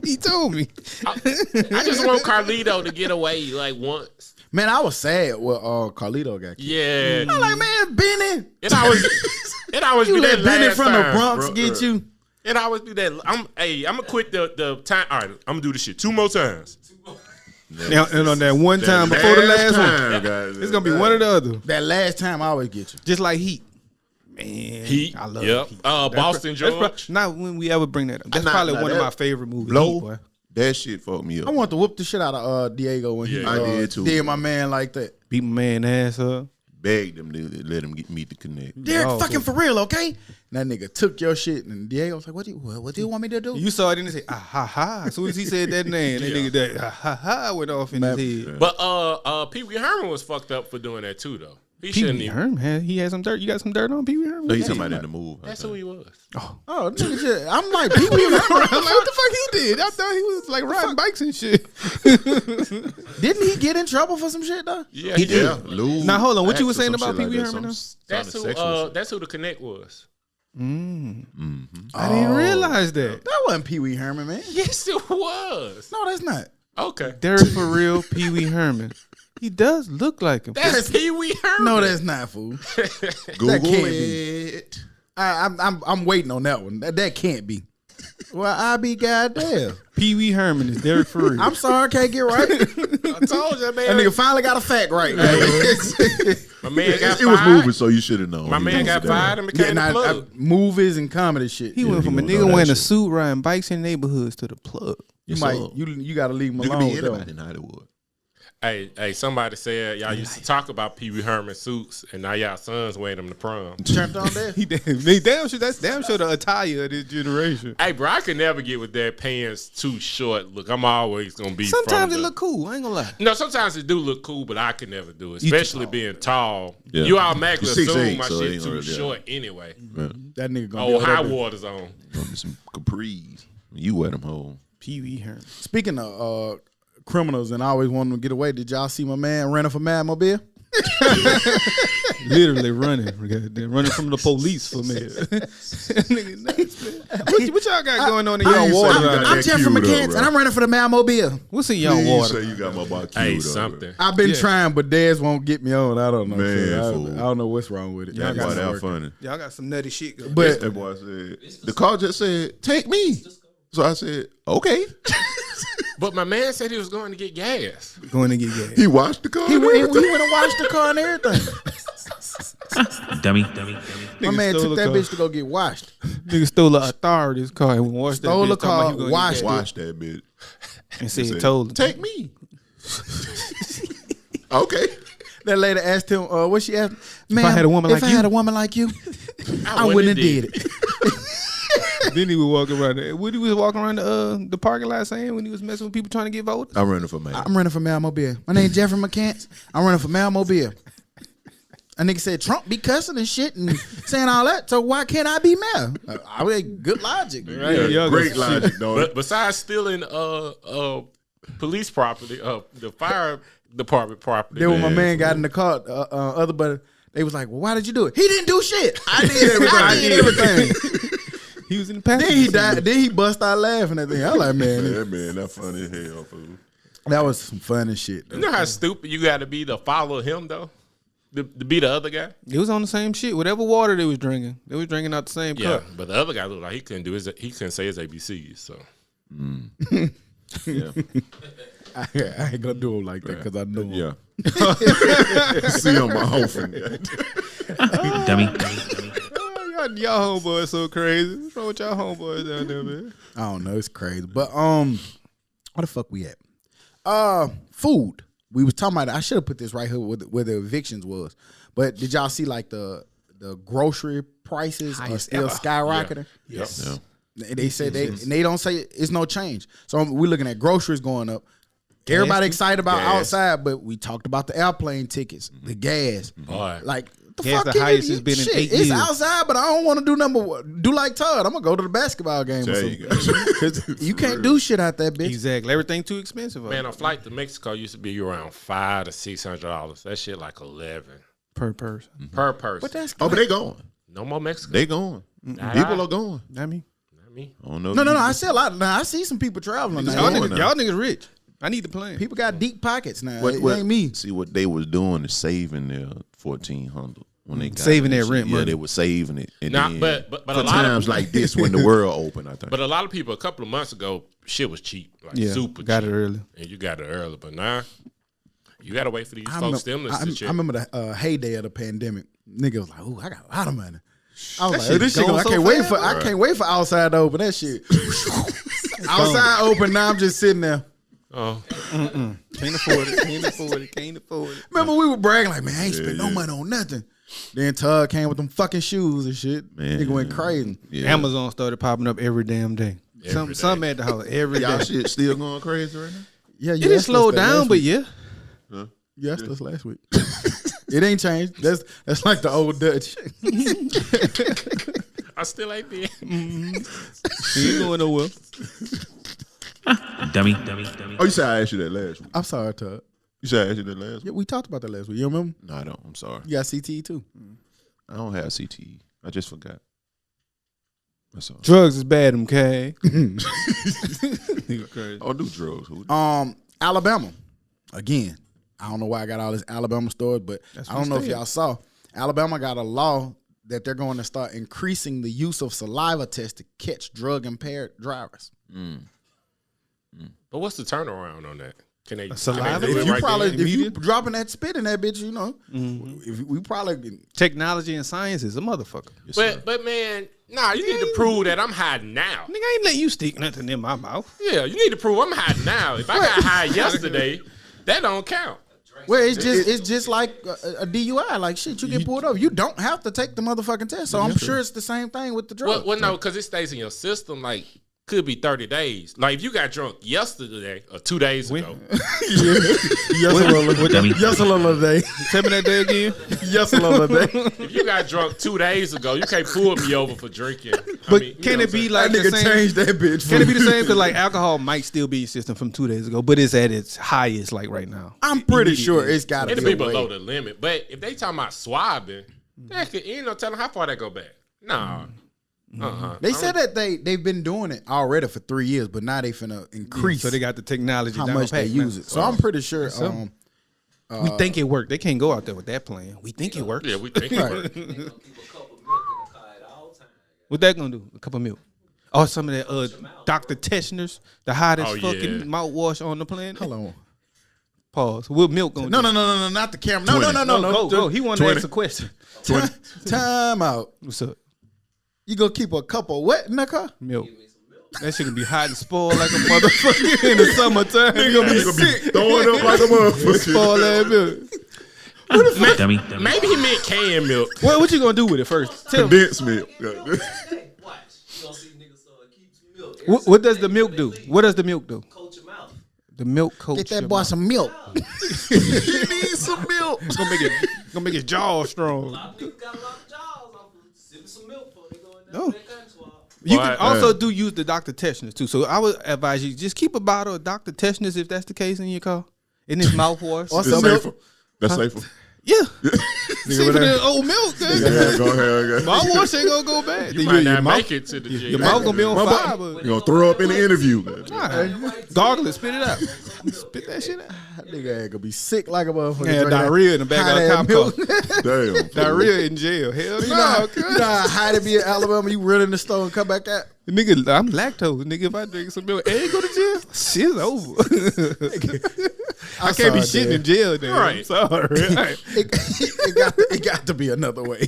He told me. I just want Carlito to get away like once. Man, I was sad when Carlito got killed. Yeah. I'm like, man, Benny. It always You be let that Benny last from time, the Bronx bro. get you. It always be that. I'm gonna quit the time. All right, I'm gonna do this shit 2 more times. Now, and on that one time before the last one, it's gonna be one or the other. That last time I always get you. Just like Heat. Man, Heat. I love Heat. Boston George. Not when we ever bring that up. That's probably one of my favorite movies. Low. Heat, boy. That shit fucked me up. I want to whoop the shit out of Diego when he I did too. did my man like that. Beat my man ass up. Begged them to let him meet the connect. Derek, fucking for real, okay? And that nigga took your shit, and Diego was like, "What do you want me to do?" You saw it and say, "Ah ha ha!" As soon as he said that name, that nigga that ah ha ha went off in his head. But Pee Wee Herman was fucked up for doing that too, though. Pee Wee Herman, he had some dirt. You got some dirt on Pee Wee Herman? No, he's talking about in the movie. That's who he was. Oh, nigga, shit. I'm like Pee Wee Herman. I'm like, what the fuck he did? I thought he was like riding bikes and shit. Didn't he get in trouble for some shit though? Yeah, he did. Now hold on, what you were saying about Pee Wee Herman? That's who the Connect was. I didn't realize that. That wasn't Pee Wee Herman, man. Yes, it was. No, that's not. Okay. Derek for real, Pee Wee Herman. He does look like him. That's Pee Wee Herman. No, that's not, fool. Google can't it. I'm waiting on that one. That can't be. Well, I be goddamn. Pee Wee Herman is Derek for real. I'm sorry, I can't get right. I told you, man. That nigga finally got a fact right. My man got fired. It was moving, so you should have known. My man got fired and became the plug. Movies and comedy shit. He went from a nigga wearing a suit riding bikes in neighborhoods to the plug. You got to leave him alone. You could be anybody in Hollywood. Hey, somebody said y'all used to talk about Pee Wee Herman suits, and now y'all sons wearing them to prom. Turned on that. That's damn sure the attire of this generation. Hey, bro, I can never get with that pants too short look. I'm always gonna be. Sometimes it look cool. I ain't gonna lie. No, sometimes it do look cool, but I can never do it, especially being tall. Yeah. You automatically 6'8", assume my so shit ain't too really short anyway. Yeah. That nigga gonna be high water's on. Some capris. You wear them home. Pee Wee Herman. Speaking of criminals, and I always want them to get away. Did y'all see my man running for Madmobile? Literally running from the police for me. What y'all got going on in y'all water? I'm Jeff from McCants, and I'm running for the Madmobile. What's in y'all water? Say you got my barbecue. Hey, something. I've been trying, but Dez won't get me on. I don't know. Man, I don't know what's wrong with it. Y'all got that funny. Y'all got some nutty shit going. But that boy said the car just said, "Take me." So I said, "Okay." But my man said he was going to get gas. Going to get gas. He washed the car. He went and washed the car and everything. Dummy. My man took that bitch to go get washed. Nigga stole a authority's car and washed that bitch. Stole the car, washed that bitch. And said, told him. Take me. Okay. That lady asked him, what she asked? Man, if I had a woman like you, I wouldn't have did it. Then he was walking around when he was walking around the parking lot saying when he was messing with people trying to get voted. I'm running for mayor. I'm running for Madmobile. My name's Jeffrey McCants. I'm running for Madmobile. A nigga said Trump be cussing and shit and saying all that, so why can't I be mayor? I mean, good logic. Right? Yeah, great logic, though. But besides stealing police property, the fire department property. Then when my man got in the car, other buddy, they was like, well, why did you do it? He didn't do shit. I did everything. He was in the passenger. Then he died. Then he bust out laughing at me. I was like, man. That funny as hell, fool. That was some funny shit. You know how stupid you got to be to follow him, though? To be the other guy? It was on the same shit. Whatever water they was drinking out the same cup. Yeah, but the other guy looked like he couldn't say his ABCs, so. Yeah. I ain't gonna do him like that because I know him. Yeah. See on my whole finger. Dummy. Y'all homeboys so crazy. What's wrong with y'all homeboys down there, man? I don't know. It's crazy. But where the fuck we at? Food. We was talking about it. I should have put this right here where the evictions was. But did y'all see like the grocery prices are still skyrocketing? Yeah. Yes. Yeah. They said they don't say it's no change. So we're looking at groceries going up. Everybody excited about outside, but we talked about the airplane tickets, the gas. Boy. Like The Gas fuck the highest it's been in 8 years. It's outside, but I don't want to do like Todd. I'm gonna go to the basketball game or There something. you go. Because you can't do shit out that bitch. Exactly. Everything too expensive. Man, a flight to Mexico used to be around $500 to $600. That shit like $11 per person. per person. But that's Oh, but they going. No more Mexico. They going. Nah. People are going. I mean, Not me. I don't know. no. I see a lot. Now I see some people traveling. y'all Now. niggas rich. I need the plan. People got deep pockets now. What, It ain't me. See what they was doing is saving their $1,400 when they got Saving that that rent shit. money. Yeah, they were saving it. And Nah, then but for a lot of times people, like this when the world open, I think. but a lot of people a couple of months ago, shit was cheap, like Yeah, super got cheap. it early. And you got it early, but now you got to wait for these I folks remember, stimulus to check. I remember the heyday of the pandemic. Nigga was like, "Ooh, I got a lot of money." I was That like, shit "This shit, going I so can't wait fast, for. I can't wait for outside to open that shit." Outside open. Now I'm just sitting there. Oh, Can't afford it. Can't afford it. Can't afford it. Remember we were bragging like, "Man, I ain't spent no money on nothing." Then Tug came with them fucking shoes and shit. Man. Nigga went crazy. Yeah. Amazon started popping up every damn day. Some at the house every Y'all day. shit still going crazy right now? Yeah, It is slowed down, but yeah. You asked us last week. It ain't changed. That's like the old Dutch. I still ain't there. She ain't going nowhere. Dummy. Oh, you said I asked you that last week. I'm sorry, Tug. You said I asked you that last Yeah, week? we talked about that last week. You remember? No, I don't. I'm sorry. You got CTE too. I don't have CTE. I just forgot. That's all. Drugs is bad, okay? I don't do drugs. Who? Alabama. Again, I don't know why I got all this Alabama stories, but I don't know if y'all saw. Alabama got a law that they're going to start increasing the use of saliva tests to catch drug impaired drivers. But what's the turnaround on that? Can they saliva? do it If you right probably then? if you dropping that spit in that bitch, you know, if we probably Technology and science is a motherfucker. But man, nah, you need to prove that I'm hiding now. Nigga, I ain't let you stick nothing in my mouth. Yeah, you need to prove I'm hiding now. If I got high yesterday, that don't count. well, it's just like a DUI. Like shit, you get pulled over. You don't have to take the motherfucking test. So I'm sure it's the same thing with the drug. Well, no, because it stays in your system. Like, could be 30 days. Like, if you got drunk yesterday or 2 days ago, Dummy. Yes, a little day. Tell me that day again. Yes, a little day. if you got drunk 2 days ago, you can't pull me over for drinking. But can it be like That the nigga same? changed that bitch. Can it be the same? Because like alcohol might still be in your system from 2 days ago, but it's at its highest like right now. I'm pretty sure it's got to It'll be be a way. below the limit. But if they talking about swabbing, that could, you ain't no telling how far that go back. Nah. They said that they've been doing it already for 3 years, but now they finna increase So they got the technology how down much they pat, use man. it. So I'm pretty sure. We think it worked. They can't go out there with that plan. We think it works. Yeah, we think it worked. What that gonna do? A cup of milk. Or some of that Dr. Teschner's, the hottest fucking mouthwash on the planet. Hold on. Pause. What milk gonna No, do? no, not the camera. No. Go. He wanted to ask a question. Time out. What's up? You gonna keep a cup of what in the car? Milk. That shit gonna be hot and spoiled like a motherfucker in the summertime. He gonna be sick. Throwing up like a motherfucker. Spoiled that milk. Dummy. Maybe he meant canned milk. What you gonna do with it first? Tell me. Condensed milk. What does the milk do? What does the milk do? The milk coats. Get that your boy mouth. some milk. You need some milk. Gonna make his jaw strong. No. You can also use the Dr. Teschner's too. So I would advise you just keep a bottle of Dr. Teschner's if that's the case in your car. In his mouthwash. Or It's some milk. safer. That's safer. Yeah. See for the old milk. Go ahead. Mouthwash ain't gonna go bad. You might not make it to the gym. Your mouth gonna be on fire. You're going to throw up in the interview. Gargle it, spit it out. Spit that shit out. That nigga ain't gonna be sick like a motherfucker. Yeah, Drink that diarrhea in the back of a hot-ass cop milk. car. Damn. Diarrhea in jail. Hell You no. know how high to be in Alabama? You run in the store and come back out. Nigga, I'm lactose. Nigga, if I drink some milk and go to jail, shit's over. I can't be shitting in jail then. Right. I'm sorry. It got to be another way.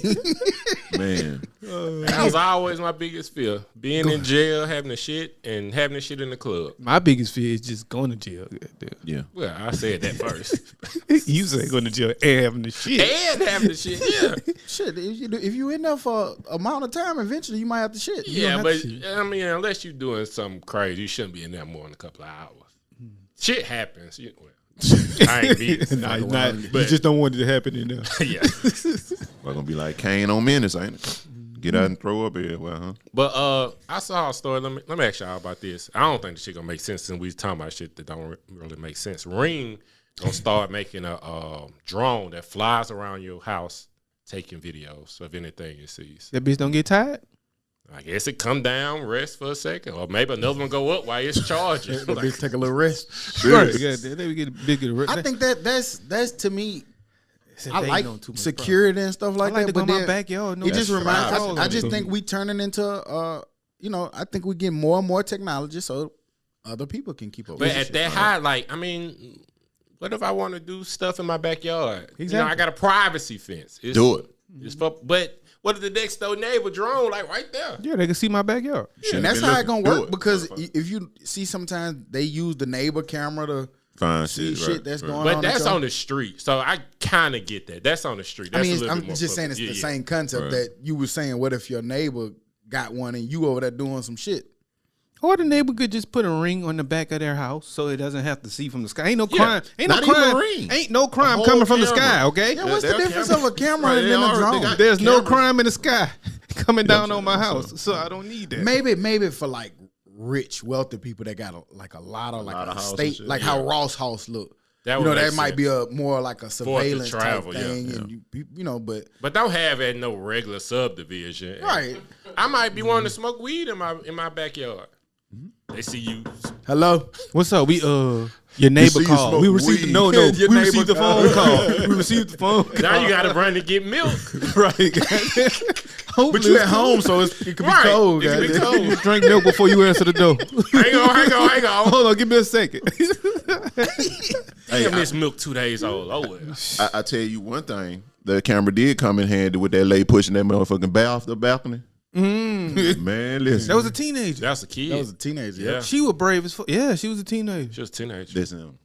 Man. That was always my biggest fear. Being in jail, having the shit, and having the shit in the club. My biggest fear is just going to jail. Yeah. Well, I said that first. You say going to jail and having the shit. And having the shit, yeah. Shit, if you in there for a amount of time, eventually you might have to shit. You Yeah, don't but have to shit. I mean, unless you're doing something crazy, you shouldn't be in there more than a couple of hours. Shit happens. I ain't beat. You just don't want it to happen in there. Yeah. I'm gonna be like Kane on Menace, ain't it? Get out and throw up everywhere, huh? But I saw a story. Let me ask y'all about this. I don't think this shit gonna make sense since we talking about shit that don't really make sense. Ring gonna start making a drone that flies around your house taking videos of anything it sees. That bitch don't get tired? I guess it come down, rest for a second, or maybe another one go up while it's charging. Bitch take a little rest. Right. Yeah, they get a bigger rest. I think that's to me. I like security and stuff like I like that. to go But in my backyard. No, it just reminds. I just me. think we turning into I think we get more and more technology so other people can keep up. But with at shit. that high, like, I mean, what if I want to do stuff in my backyard? Exactly. You know, I got a privacy fence. Do it. It's but what if the next door neighbor drone like right there? Yeah, they can see my backyard. And that's how it's gonna work because if you see sometimes they use the neighbor camera to Fine see shit, shit that's going on. But that's on the street, so I kind of get that. That's on the street. That's I'm just saying it's the same concept that you were saying. What if your neighbor got one and you over there doing some shit? Or the neighbor could just put a ring on the back of their house so it doesn't have to see from the sky. Ain't no crime. Ain't not no crime. even a ring. Ain't no crime coming from the sky. Okay. Yeah, what's the difference of a camera and then a drone? There's no crime in the sky coming down on my house, so I don't need that. Maybe for like rich, wealthy people that got a lot of estate, like how Ross House look. That might be a more like a surveillance travel, type thing, and but don't have it in no regular subdivision. Right. I might be wanting to smoke weed in my backyard. They see you. Hello, what's up? Your neighbor called. We received we received the phone call. We received the phone call. Now you got to run to get milk. Right. but you at home, so it could be cold. It could be cold. You drink milk before you answer the door. Hang on. Hold on, give me a second. Damn, this milk 2 days old. Oh well. I tell you one thing. The camera did come in handy with that lady pushing that motherfucking bear off the balcony. Man, listen. That was a teenager. That's a kid. That was a teenager. Yeah. She was brave as fuck. Yeah, she was a teenager. She was a teenager. Listen,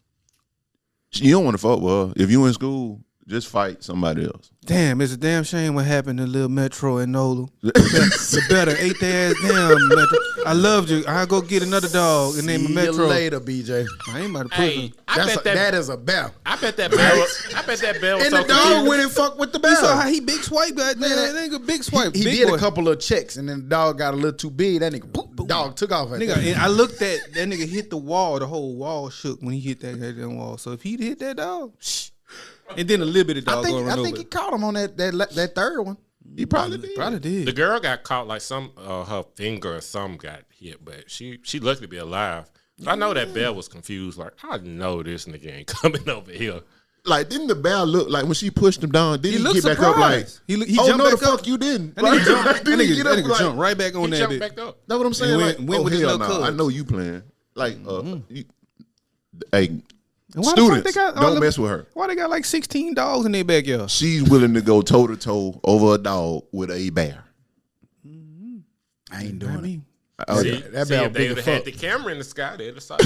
you don't want to fuck with her. If you in school, just fight somebody else. Damn, it's a damn shame what happened to little Metro and Nola. The better ate their ass down, Metro. I loved you. I'll go get another dog and name him Metro. See you later, BJ. I ain't about to put him. That is a bear. I bet that bear was And so the dog confused. went and fucked with the bear. You saw how he big swipe got there? That nigga big swipe. He big did boy. a couple of checks, and then the dog got a little too big. That nigga, boop, the dog took off. Nigga, and I looked at that nigga hit the wall. The whole wall shook when he hit that goddamn wall. So if he'd hit that dog, and then a little bit of dog going I over. think he caught him on that third one. He probably did. Probably did. The girl got caught like some her finger or something got hit, but she lucky to be alive. I know that bear was confused. Like, I know this nigga ain't coming over here. Like, didn't the bear look like when she pushed him down? Didn't he looked get back up like, surprised. He oh jumped no, the back up. fuck you didn't. That nigga jumped, that Didn't he nigga, get up like, jumped right back on He that jumped bitch. back up. That's what I'm saying. And Like, went with his hell little no. I cuz. know you playing. Like, hey, And why the fuck students, they got all don't them- mess with her. Why they got like 16 dogs in their backyard? She's willing to go toe to toe over a dog with a bear. I ain't doing it. See, that see bear if they big would as have had fuck. the camera in the sky, they'd have saw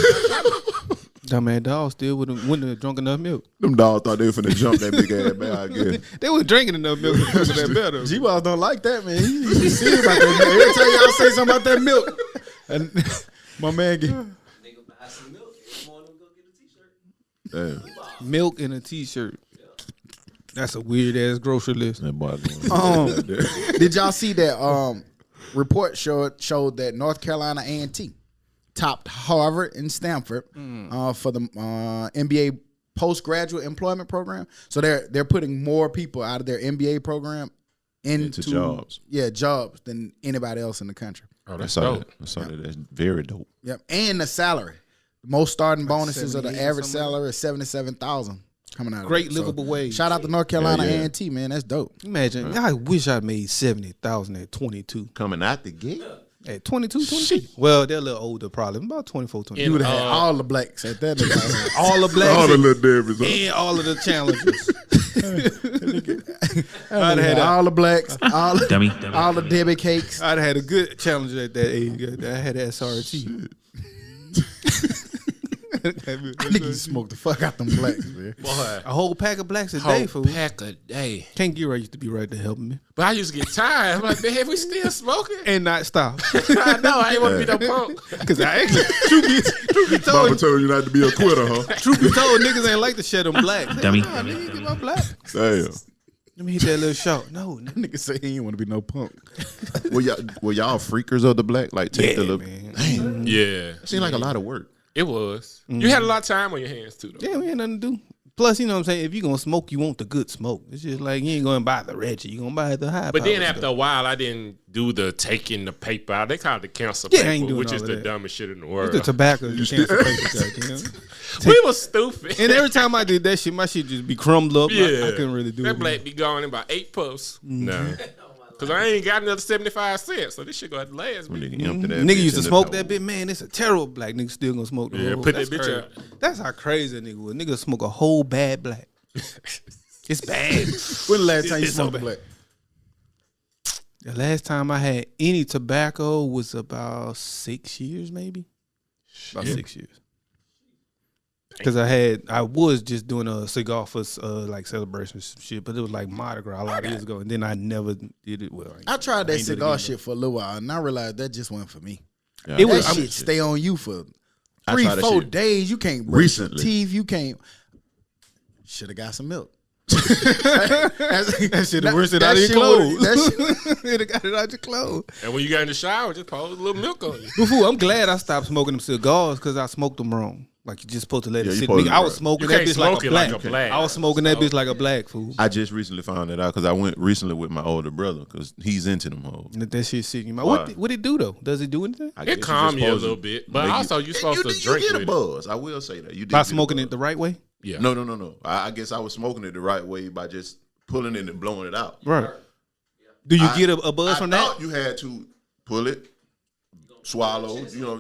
Dumbass dog still wouldn't have drunk enough milk. Them dogs thought they were finna jump that big ass bear, I guess. They was drinking enough milk to drink that better. though. G-Balls don't like that, man. He serious about that milk. Every time y'all say something about that milk, and my man get... Nigga buy some milk. Every morning go get a t-shirt. Damn. Milk and a t-shirt. That's a weird ass grocery list. That boy going Did y'all see that report showed that North Carolina A&T topped Harvard and Stanford for the MBA postgraduate employment program? So they're putting more people out of their MBA program into jobs. Yeah, jobs than anybody else in the country. Oh, I that's saw dope. that. I saw that. That's very dope. Yep, and the salary. Most starting bonuses of the 78 or average something. salary is $77,000 coming out. Great of it. So, livable wage. Shout out to North Carolina Yeah, yeah. A&T, man. That's dope. Imagine, I wish I made 70,000 at 22. Coming out the gate. At 22, 23. Well, they're a little older, probably about 24, 25. You would have had all the blacks at that. nigga. all the blacks All the and, little Davis. and all of the challenges. I'd have had all the blacks, all Dummy. all the Debbie cakes. I'd have had a good challenger at that age. I had SRT. I think you smoke the fuck out them blacks, man. Boy, A whole pack of blacks a day, fool. pack a day. Can't get right used to be right there helping me. But I used to get tired. I'm like, man, we still smoking? And not stop. I know, I ain't want to be no punk. Because I actually, truth be Mama told, told you not to be a quitter, huh? truth be told, niggas ain't like to shed them blacks. Dummy. Nah, nigga, get my black. Damn. Let me hit that little shot. No, Nigga say he ain't want to be no punk. Were y'all freakers of the black? Like take the little. man. Damn. Yeah. Seemed like a lot of work. It was. You had a lot of time on your hands, too, though. Yeah, we ain't nothing to do. Plus, you know what I'm saying? If you going to smoke, you want the good smoke. It's just like you ain't going to buy the ratchet. You going to buy the high. But then power after stuff. a while, I didn't do the taking the paper out. They call it the cancer Yeah, I ain't paper, doing which all is of the that. dumbest shit in the It's world. the tobacco. You can't goddamn. We was stupid. And every time I did that shit, my shit just be crumbled up. yeah. I couldn't really do that it. black be gone in about 8 puffs. No. Because I ain't got another 75 cents, so this shit gonna have to last me. Nigga empty that Nigga bitch used to in the smoke door. that bitch, man. It's a terrible black nigga still gonna smoke the Yeah, whole. put that That's bitch crazy. That's how crazy a nigga was. Nigga smoke a whole bad black. It's bad. When the last time you It's so smoked a bad. black? The last time I had any tobacco was about 6 years, maybe. About 6 years. Because I was just doing a cigar for like celebrations shit, but it was like Mardi Gras a lot of years ago, and then I never did it. Well, I tried that ain't do it cigar again, shit for a little while, and I realized that just wasn't for me. Yeah, It was- That shit stay on you for I 3, tried that 4 shit days. You can't brush your recently. teeth. You can't. Should have got some milk. That shit the worst it out of your shit clothes. would've- That shit, It got it out your clothes. And when you got in the shower, just pour a little milk on you. But fool, I'm glad I stopped smoking them cigars because I smoked them wrong. Like you just supposed to let Yeah, it you sit. supposed Nigga, to- I was smoking You that can't bitch like smoke a it black. like a black. I was smoking that bitch like a black fool. I just recently found that out because I went recently with my older brother because he's into them hoes. That shit sitting in my Why? What it do though? Does it do anything? I guess It calm you a supposed to little bit, but make also you supposed to drink You get a with it. buzz. I will say that you did By get a smoking buzz. it the right way? Yeah. No. I guess I was smoking it the right way by just pulling it and blowing it out. Right. Do you get a buzz I from that? thought you had to pull it, swallow,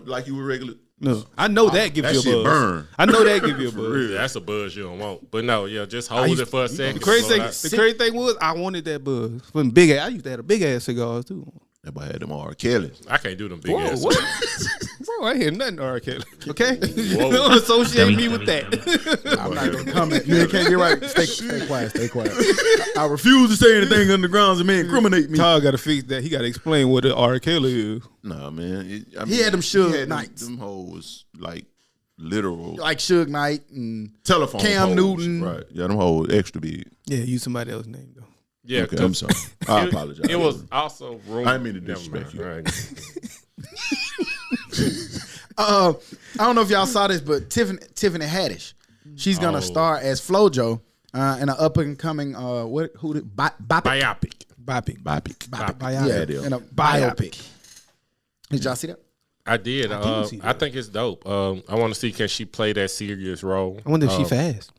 like you were regular. No. I know that gives That you a shit buzz. burn. I know that gives you a For buzz. real. Yeah, that's a buzz you don't want. But no, yeah, just hold it for a second. The crazy blow it thing, out. the crazy thing was I wanted that buzz from big ass. I used to have a big ass cigars too. That boy had them R. Kelly's. I can't do them big Whoa, ass. what? Bro, I hear nothing, R. Kelly. Okay, Whoa. don't associate Dummy, me with dummy, that. I'm not gonna comment. You can't get right. Stay quiet. Stay quiet. I refuse to say anything on the grounds that may incriminate me. Todd got to fix that. He got to explain what the R. Kelly is. Nah, man. He had them Suge had Knights. Them hoes like literal Like Suge Knight and telephone Cam poles. Newton. Right. Yeah, them hoes extra big. Yeah, use somebody else's name though. Yeah, Okay, I'm sorry. I apologize. It was also room. I didn't mean to Never disrespect mind. you. Right. I don't know if y'all saw this, but Tiffany Haddish, she's gonna star as FloJo in an up and coming biopic. Biopic. Yeah, in a biopic. Did y'all see that? I did. didn't see I that. think it's dope. I want to see can she play that serious role. I wonder if she fast.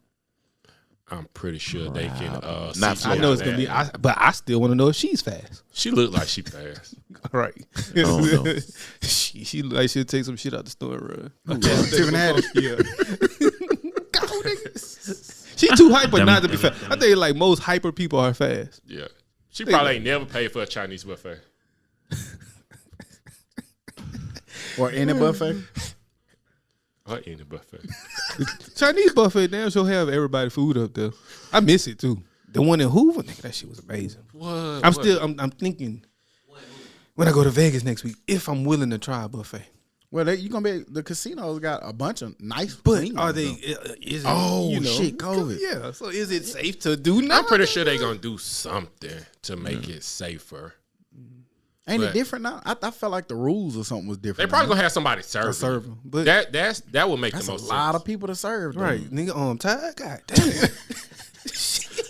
I'm pretty sure they can. Not CGI I know it's that. gonna be, but I still want to know if she's fast. She looked like she fast. Right. don't know. she look like she'll take some shit out the store, bro. Tiffany Haddish. Yeah. She too hyper Dummy, not to be dummy, fast. I think like most hyper people are fast. Yeah, she probably ain't never paid for a Chinese buffet. Or any buffet. Or any buffet. Chinese buffet, damn sure have everybody food up there. I miss it too. The one in Hoover, nigga, that shit was amazing. What? I'm thinking when I go to Vegas next week, if I'm willing to try a buffet. Well, the casinos got a bunch of nice. But clean are ones, they? though. Is it, Oh, you know, shit, COVID. Yeah. So is it safe to do now? I'm pretty sure they're gonna do something to make it safer. Ain't it but- different now? I felt like the rules or something was They different. probably now. gonna have somebody serve. A server, them. but That will make That's the a most lot sense. of people to serve. though. right, nigga, tired. God damn.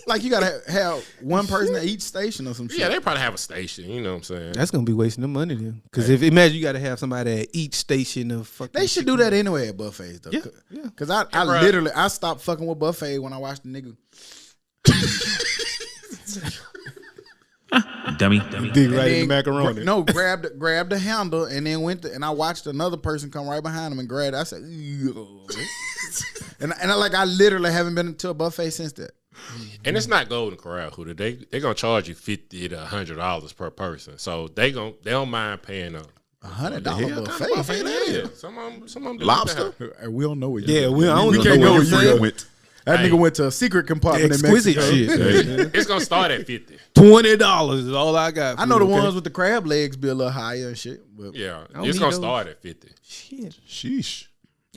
Like you gotta have one person at each station or some shit. Yeah, they probably have a station. You know what I'm saying? That's gonna be wasting the money then. Because if imagine you got to have somebody at each station of fucking. They should do that anyway at buffets though. Yeah, yeah. Cause I bruh. literally I stopped fucking with buffet when I watched the nigga Dummy. Dig right in the then macaroni. grabbed the handle and then and I watched another person come right behind him and grab it. I said, "Ew." and I literally haven't been to a buffet since that. And it's not Golden Corral, who they're gonna charge you $50 to $100 per person. So they don't mind paying $100 buffet. Yeah, some of them do Lobster? that. We don't know where Yeah, you I don't we know can't where go you where you went. went. That nigga went to a secret compartment Exquisite in Mexico. shit. It's gonna start at 50. $20 is all I got. I know the ones with the crab legs be a little higher and shit. But Yeah, don't it's need gonna those. start at 50. Shit. Sheesh.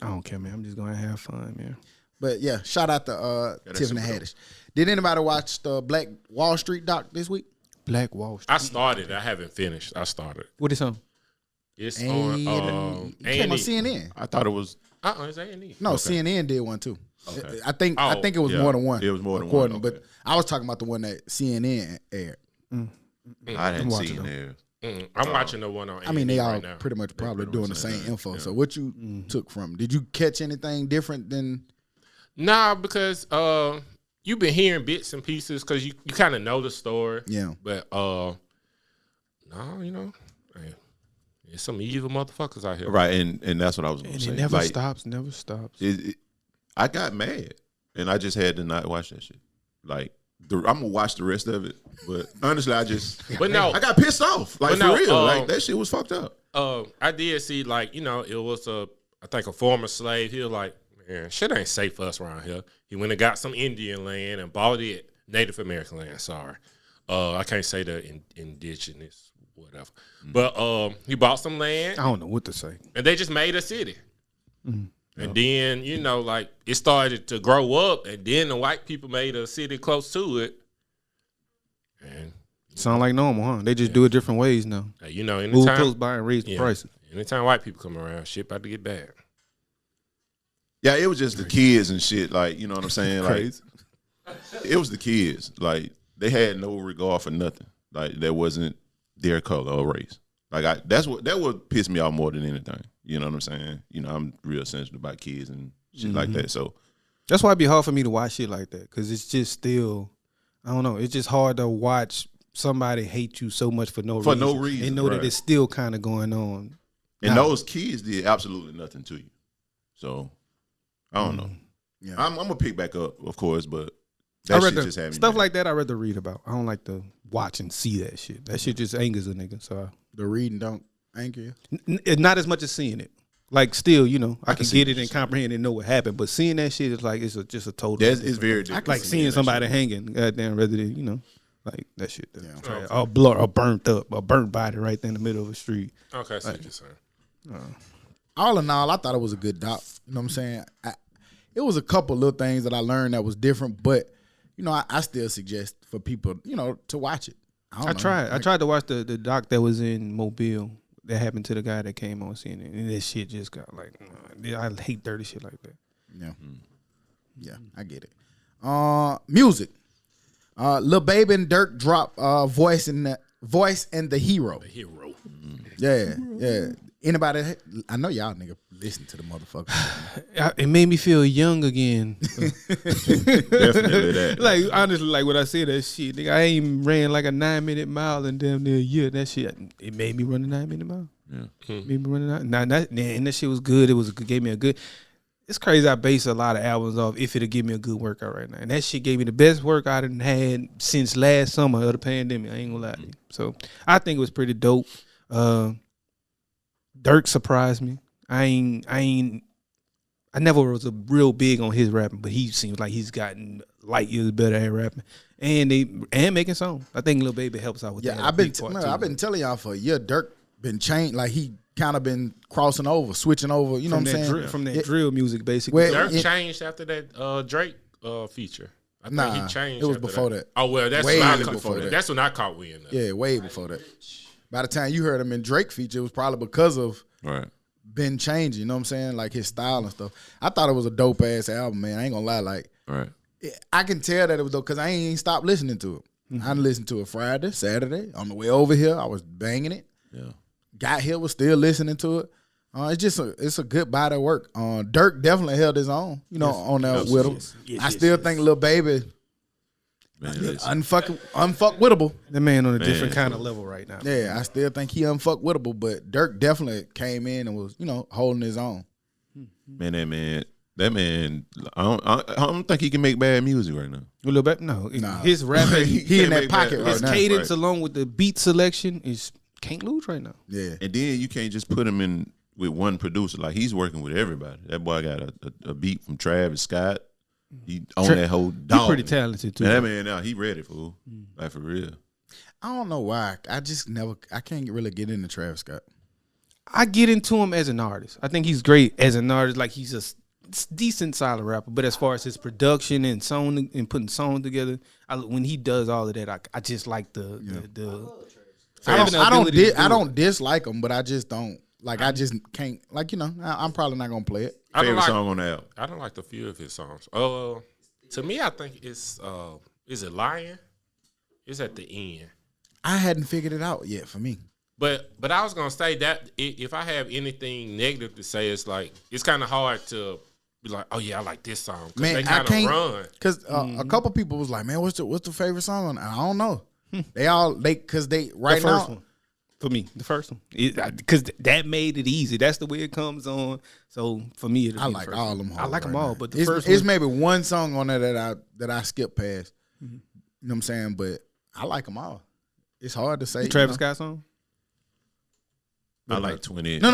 I don't care, man. I'm just gonna have fun, man. But yeah, shout out to that's Tiffany super dope. Haddish. Did anybody watch the Black Wall Street doc this week? Black Wall Street. I started. I haven't finished. I started. What is on? It's And on it came on A&E. CNN. I thought it was. It's A&E. No, CNN did one too. Okay. I think it was yeah. more than one. It was more than according, one, okay. But I was talking about the one that CNN aired. I hadn't watching seen them. it. I'm watching the one on A&E I mean, they all right now. pretty much probably doing the same info. Yeah. So what you took from? Did you catch anything different than? Nah, because you've been hearing bits and pieces because you kind of know the story. Yeah. But no, hey, there's some evil motherfuckers out here. Right, and that's what I was going And to say. it never Like, stops. Never stops. I got mad, and I just had to not watch that shit. Like, I'm gonna watch the rest of it, but honestly, I got pissed off. Like, But no, for real, like that shit was fucked up. I did see it was I think a former slave. He was like, man, shit ain't safe for us around here. He went and got some Indian land and bought it, Native American land. Sorry, I can't say the indigenous whatever, but he bought some land I don't know what to say. and they just made a city. And then, it started to grow up, and then the white people made a city close to it. And, Sound like normal, huh? They just do it different ways now. anytime, Move close by and raise the prices. anytime white people come around, shit about to get bad. Yeah, it was just the kids and shit. Like, you know what I'm saying? Like, it was the kids. Like, they had no regard for nothing. Like, that wasn't their color or race. Like, that would piss me off more than anything. You know what I'm saying? I'm real sensitive about kids and shit like that. So That's why it'd be hard for me to watch shit like that because it's just still, I don't know. It's just hard to watch somebody hate you so much for no reason. And know that it's still kind of going on. And those kids did absolutely nothing to you. So I don't know. Yeah. I'm gonna pick back up, of course, but that shit just had me stuff mad. like that. I rather read about. I don't like to watch and see that shit. That shit just angers a nigga. So The reading don't anger you? not as much as seeing it. Like still, I can see get what it and comprehend and know what happened. But seeing that shit is like just a total. It's very different. like seeing somebody hanging, goddamn, rather than like that shit. Yeah. Or blood, or burnt up, a burnt body right there in the middle of the street. Okay, I see what you're saying. All in all, I thought it was a good doc. You know what I'm saying? It was a couple little things that I learned that was different, but I still suggest for people, to watch it. I tried to watch the doc that was in Mobile that happened to the guy that came on CNN, and that shit just got like, I hate dirty shit like that. Yeah. Yeah, I get it. Music. Lil Baby and Durk drop Voice and the Hero. The hero. Yeah. Anybody? I know y'all nigga listen to the motherfucker. It made me feel young again. Definitely that. Like honestly, like when I say that shit, nigga, I ain't ran like a 9-minute mile in damn near a year. That shit, it made me run a 9-minute mile. Yeah. Made me run a 9. And that shit was good. Gave me a good. It's crazy. I base a lot of albums off if it'll give me a good workout right now, and that shit gave me the best workout I done had since last summer of the pandemic. I ain't gonna lie to you. So I think it was pretty dope. Durk surprised me. I never was a real big on his rapping, but he seems like he's gotten light years better at rapping and making songs. I think Lil Baby helps out with that. Yeah, I've been telling y'all for a year. Durk been changed. Like he kind of been crossing over, switching over. You know what I'm saying? From that drill music, basically. Durk changed after that Drake feature. I think he changed. It was after before that. that. Oh well, that's Way when I before that. That's when I caught wind. Yeah, way before that. By the time you heard him in Drake feature, it was probably because of Right. been changing. You know what I'm saying? Like his style and stuff. I thought it was a dope ass album, man. I ain't gonna lie. Like Right. I can tell that it was dope because I ain't stopped listening to it. I listened to it Friday, Saturday. On the way over here, I was banging it. Yeah. Got here, was still listening to it. It's a good body of work. Durk definitely held his own, on that with him. I still think Lil Baby unfuckwittable. That man on a different kind of level right now. Yeah, I still think he unfuckwittable, but Durk definitely came in and was, holding his own. Man, that man, I don't think he can make bad music right now. A little bit, no. Nah. His rapping, He in that make pocket that- right his now. cadence along with the beat selection is Can't lose right now. Yeah. And then you can't just put him in with one producer. Like, he's working with everybody. That boy got a beat from Travis Scott. He on that whole dog. He's pretty talented too. Man, that man now, he ready, fool. Like, for real. I don't know why. I can't really get into Travis Scott. I get into him as an artist. I think he's great as an artist. Like, he's a decent, solid rapper. But as far as his production and song and putting songs together, when he does all of that, I just like the. I don't dislike him, but I just don't like. I just can't like. I'm probably not gonna play it. Favorite song on the album? I don't like a few of his songs. To me, I think it's is it Lion? It's at the end. I hadn't figured it out yet for me. But I was gonna say that if I have anything negative to say, it's like it's kind of hard to be like, oh yeah, I like this song. Man, they kind of run. Because a couple people was like, man, what's the favorite song on? I don't know. Because they right the first now. one. For me, the first one, because that made it easy. That's the way it comes on. So for me, I like all of them. I like them all, but the it's, first it's one, maybe one song on there that I skip past. You know what I'm saying? But I like them all. It's hard to say. the Travis Scott song. I like 20. No.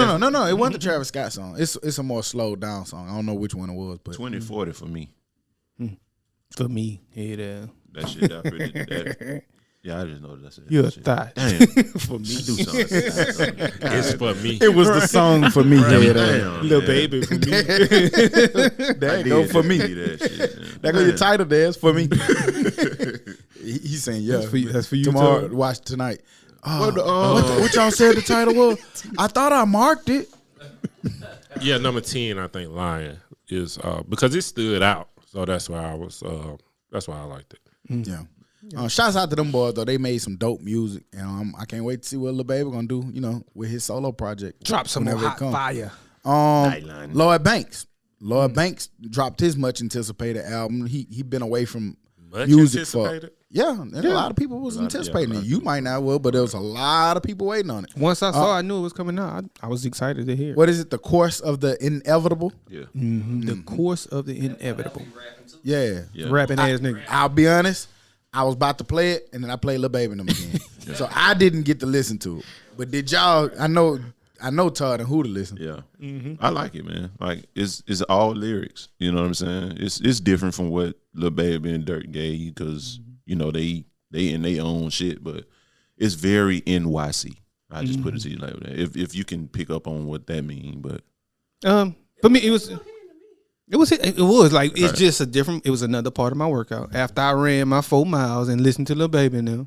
It wasn't the Travis Scott song. It's a more slowed down song. I don't know which one it was, but 2040 for me. For me, yeah. That shit got pretty. Yeah, I just know that's it. You're a thought. Damn. For me, I do something. It's for me. it was the song for me. Damn, little man. baby. For me. That go for me. That shit, man. That go your title there. It's for me. He's saying, yeah. That's for you tomorrow. too. Watch tonight. What y'all said the title was? I thought I marked it. Yeah, number 10, I think Lion is because it stood out. So that's why I was. That's why I liked it. Yeah. Shouts out to them boys though. They made some dope music, and I can't wait to see what Lil Baby gonna do. With his solo project. Drop some more whenever it hot come. fire. Lloyd Banks. Lloyd Banks dropped his much anticipated album. He been away from Much music anticipated? and a lot of people was anticipating it. You might not will, but there was a lot of people waiting on it. Once I saw, I knew it was coming out. I was excited to hear. What is it? The Course of the Inevitable. Yeah. The course of the inevitable. Yeah. Rapping ass nigga. I'll be honest. I was about to play it, and then I played Lil Baby and them again. So I didn't get to listen to it. But did y'all? I know Todd and who to listen. Yeah. I like it, man. Like, it's all lyrics. You know what I'm saying? It's different from what Lil Baby and Durk gave you because, they in their own shit, but it's very NYC. I just put it to you like that. If you can pick up on what that means, but For me, it was like it's just it was another part of my workout. After I ran my 4 miles and listened to Lil Baby now,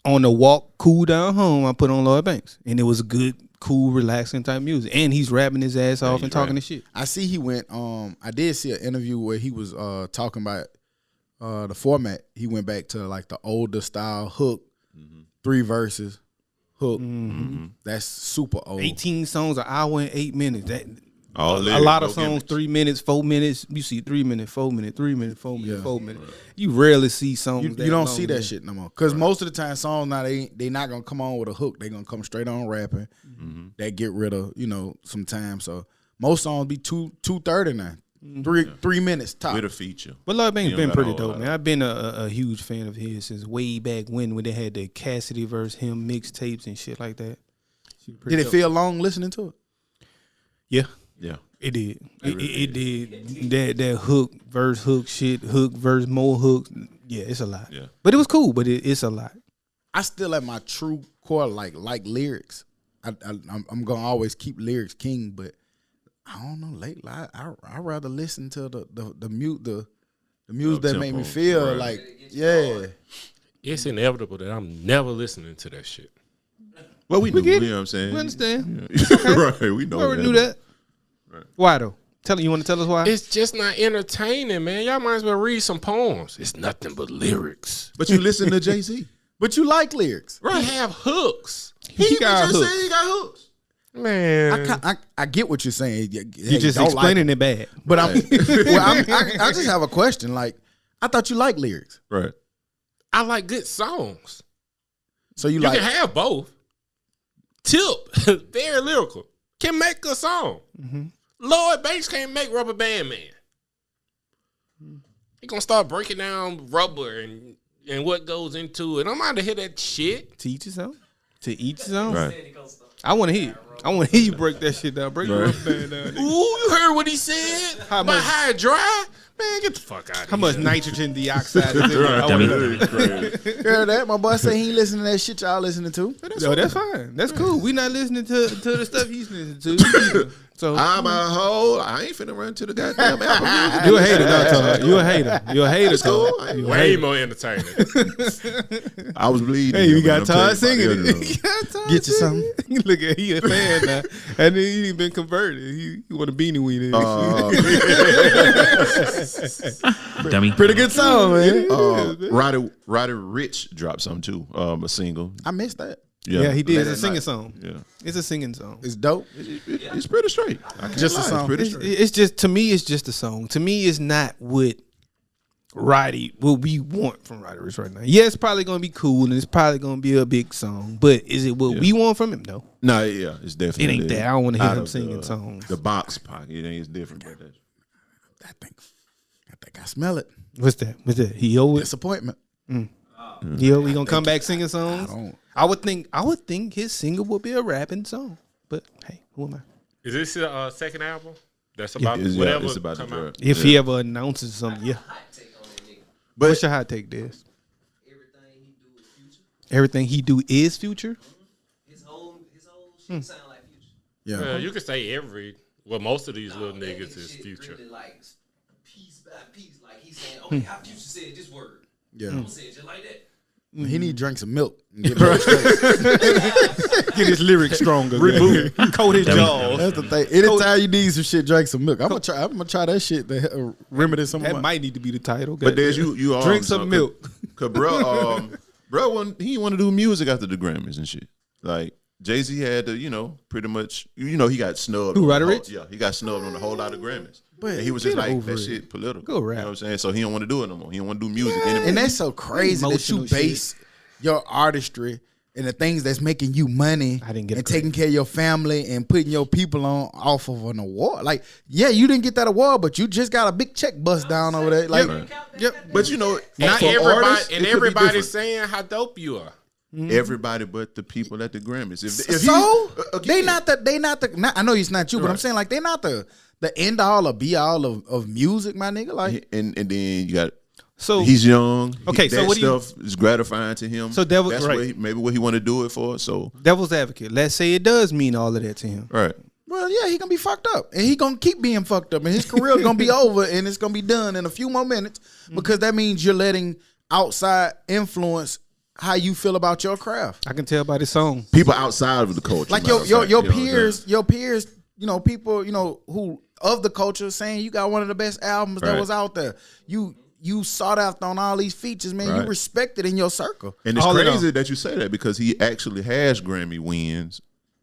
on the walk, cool down home, I put on Lloyd Banks, and it was good, cool, relaxing type music. And he's rapping his ass off and talking his shit. I see he went. I did see an interview where he was talking about the format. He went back to like the older style hook, 3 verses, hook. That's super old. 18 songs, an hour and 8 minutes. all A lyrics, lot of no songs, gimmicks. 3 minutes, 4 minutes. You see 3 minutes, 4 minutes, 3 minutes, 4 minutes, Yeah. 4 minutes. You rarely see songs. You that don't long, see that man. shit no more. Because most of the time, songs now they not gonna come on with a hook. They gonna come straight on rapping. That get rid of some time. So most songs be 2:30 now. 3 minutes top. With a feature. But Lloyd Banks You been don't got pretty a whole dope, lot. man. I've been a huge fan of his since way back when they had the Cassidy verse him mixtapes and shit like that. Did it feel long listening to it? Yeah, Yeah. it did. really It did. That hook verse hook verse more hooks. Yeah, it's a lot. Yeah. But it was cool. But it's a lot. I still at my true core like lyrics. I'm gonna always keep lyrics king, but I don't know. Lately, I rather listen to the music that make me Up-tempo, feel right. like It's inevitable that I'm never listening to that shit. Well, we knew, get you know what I'm saying? We understand. Right, we know I already knew that. Why though? You want to tell us why? It's just not entertaining, man. Y'all might as well read some poems. It's nothing but lyrics. But you listen to Jay-Z. but you like lyrics. Right. He have hooks. He got just hooks. saying he got hooks. Man. I get what you're saying. You just explaining it bad. But I just have a question. Like, I thought you liked lyrics, Right. I like good songs. so you You like. can have both. Tip, very lyrical, can make a song. Lloyd Banks can't make Rubber Band Man. He gonna start breaking down rubber and what goes into it. I'm out to hear that shit. Teach yourself. To each song. Right. I want to hear. I want to hear you break that shit down. Break the rubber band down. Ooh, you heard what he said? How My much- high dry? Man, get the fuck out of here. How much nitrogen dioxide is in there? I Dummy. wanna know. Heard that? My boy say he ain't listening to that shit y'all listening to. Yo, that's fine. That's cool. We not listening to the stuff he's listening to. So I'm a hoe. I ain't finna run to the goddamn Apple Music. you a hater, no, Todd. You a hater. You a hater, Todd. I ain't- You a Way hater. more entertaining. I was bleeding. Hey, we man. got I'm Todd telling singing you, it. Get you something. Look at he a fan now, and then he ain't been converted. He want a beanie weenie. Dummy. Pretty good song, man. Roddy Rich dropped something too. A single. I missed that. Yeah, he did. Late It's a at singing night. song. Yeah, It's a singing song. It's dope. it's pretty straight. I can't Just a lie, song. It's pretty It's, straight. it's just to me. It's just a song. To me, it's not what what we want from Roddy Rich right now. Yeah, it's probably gonna be cool and it's probably gonna be a big song. But is it what we want from him? No, No, yeah, it's definitely. it ain't that. I don't want to hear out him of singing the- songs. The box pocket, it ain't. It's different. But that's, I think I smell it. What's that? What's that? He over. Disappointment. He gonna come back singing songs. don't. I would think his single would be a rapping song. But hey, who am I? Is this his second album? That's about it's, whatever it's about to come out. drop. If he ever announces something, yeah. Hot take on that nigga. But What's your hot take, Des? Everything he do is future. Everything he do is future. His whole shit sound like future. Yeah. You could say most of these little That niggas nigga is shit future. Really like piece by piece. Like he's saying, okay, how future said this word. Yeah. I'm gonna say it just like that. He need to drink some milk. And get back straight. Get his lyrics stronger. Coat his jaws. That's the thing. Anytime you need some shit, drink some milk. I'm gonna try that shit to remedy some of That my. might need to be the title. But there's you drink some milk. Cause bro, he want to do music after the Grammys and shit. Like Jay-Z had to, pretty much, he got snubbed. Who, on the Roddy whole- Rich? Yeah, he got snubbed on a whole lot of Grammys. But And he was just get like, over that it. shit political. Go rap. You know what I'm saying? So he don't want to do it no more. He don't want to do music anymore. And that's so crazy that you Emotional shit. base your artistry and the things that's making you money I didn't get and credit. taking care of your family and putting your people on off of an award. Like, yeah, you didn't get that award, but you just got a big check bust down over there. Like, But Not for everybody, artists, it and could be everybody's different. saying how dope you are. Everybody but the people at the Grammys. They not the. I know it's not you, but I'm saying like they not the end all or be all of music, my nigga. Like, and then you got. So He's young. Okay, so that what do you- stuff is gratifying to him. So Devil- that's right. maybe what he want to do it for. So devil's advocate. Let's say it does mean all of that to him. right. well, yeah, he gonna be fucked up, and he gonna keep being fucked up, and his career gonna be over, and it's gonna be done in a few more minutes because that means you're letting outside influence how you feel about your craft. I can tell by this song. People outside of the culture, Like matter of your fact, you know what I'm peers, saying? your peers, people, who of the culture saying you got one of the best albums that Right. was out there. You sought after on all these features, man. You Right. respected in your circle. And it's All in crazy that you say that because he actually has Grammy wins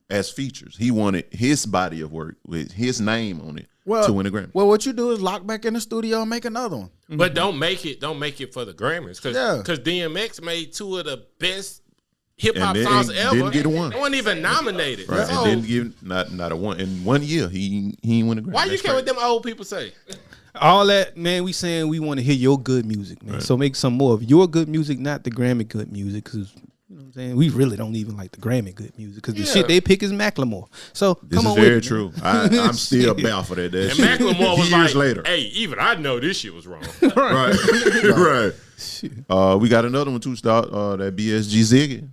as features. He wanted his body of work with his name on it to win a Grammy. Well, what you do is lock back in the studio and make another one. But don't make it for the Grammys. Because Yeah. DMX made two of the best hip hop And songs didn't- ever. didn't get one. They weren't even nominated. Right. So, And didn't give not a one in 1 year. He ain't win a Grammy. why you That's care what crazy. them old people say? All that, man, we saying we want to hear your good music, man. So make some more of your good music, not the Grammy good music, because you know what I'm saying, we really don't even like the Grammy good music, because the Yeah. shit they pick is Macklemore. So This come is on very with it, true. I'm still baffled at that And shit. Macklemore was years like, later. hey, even I know this shit was wrong. Right. Right. We got another one too. Start that BSG Ziggy.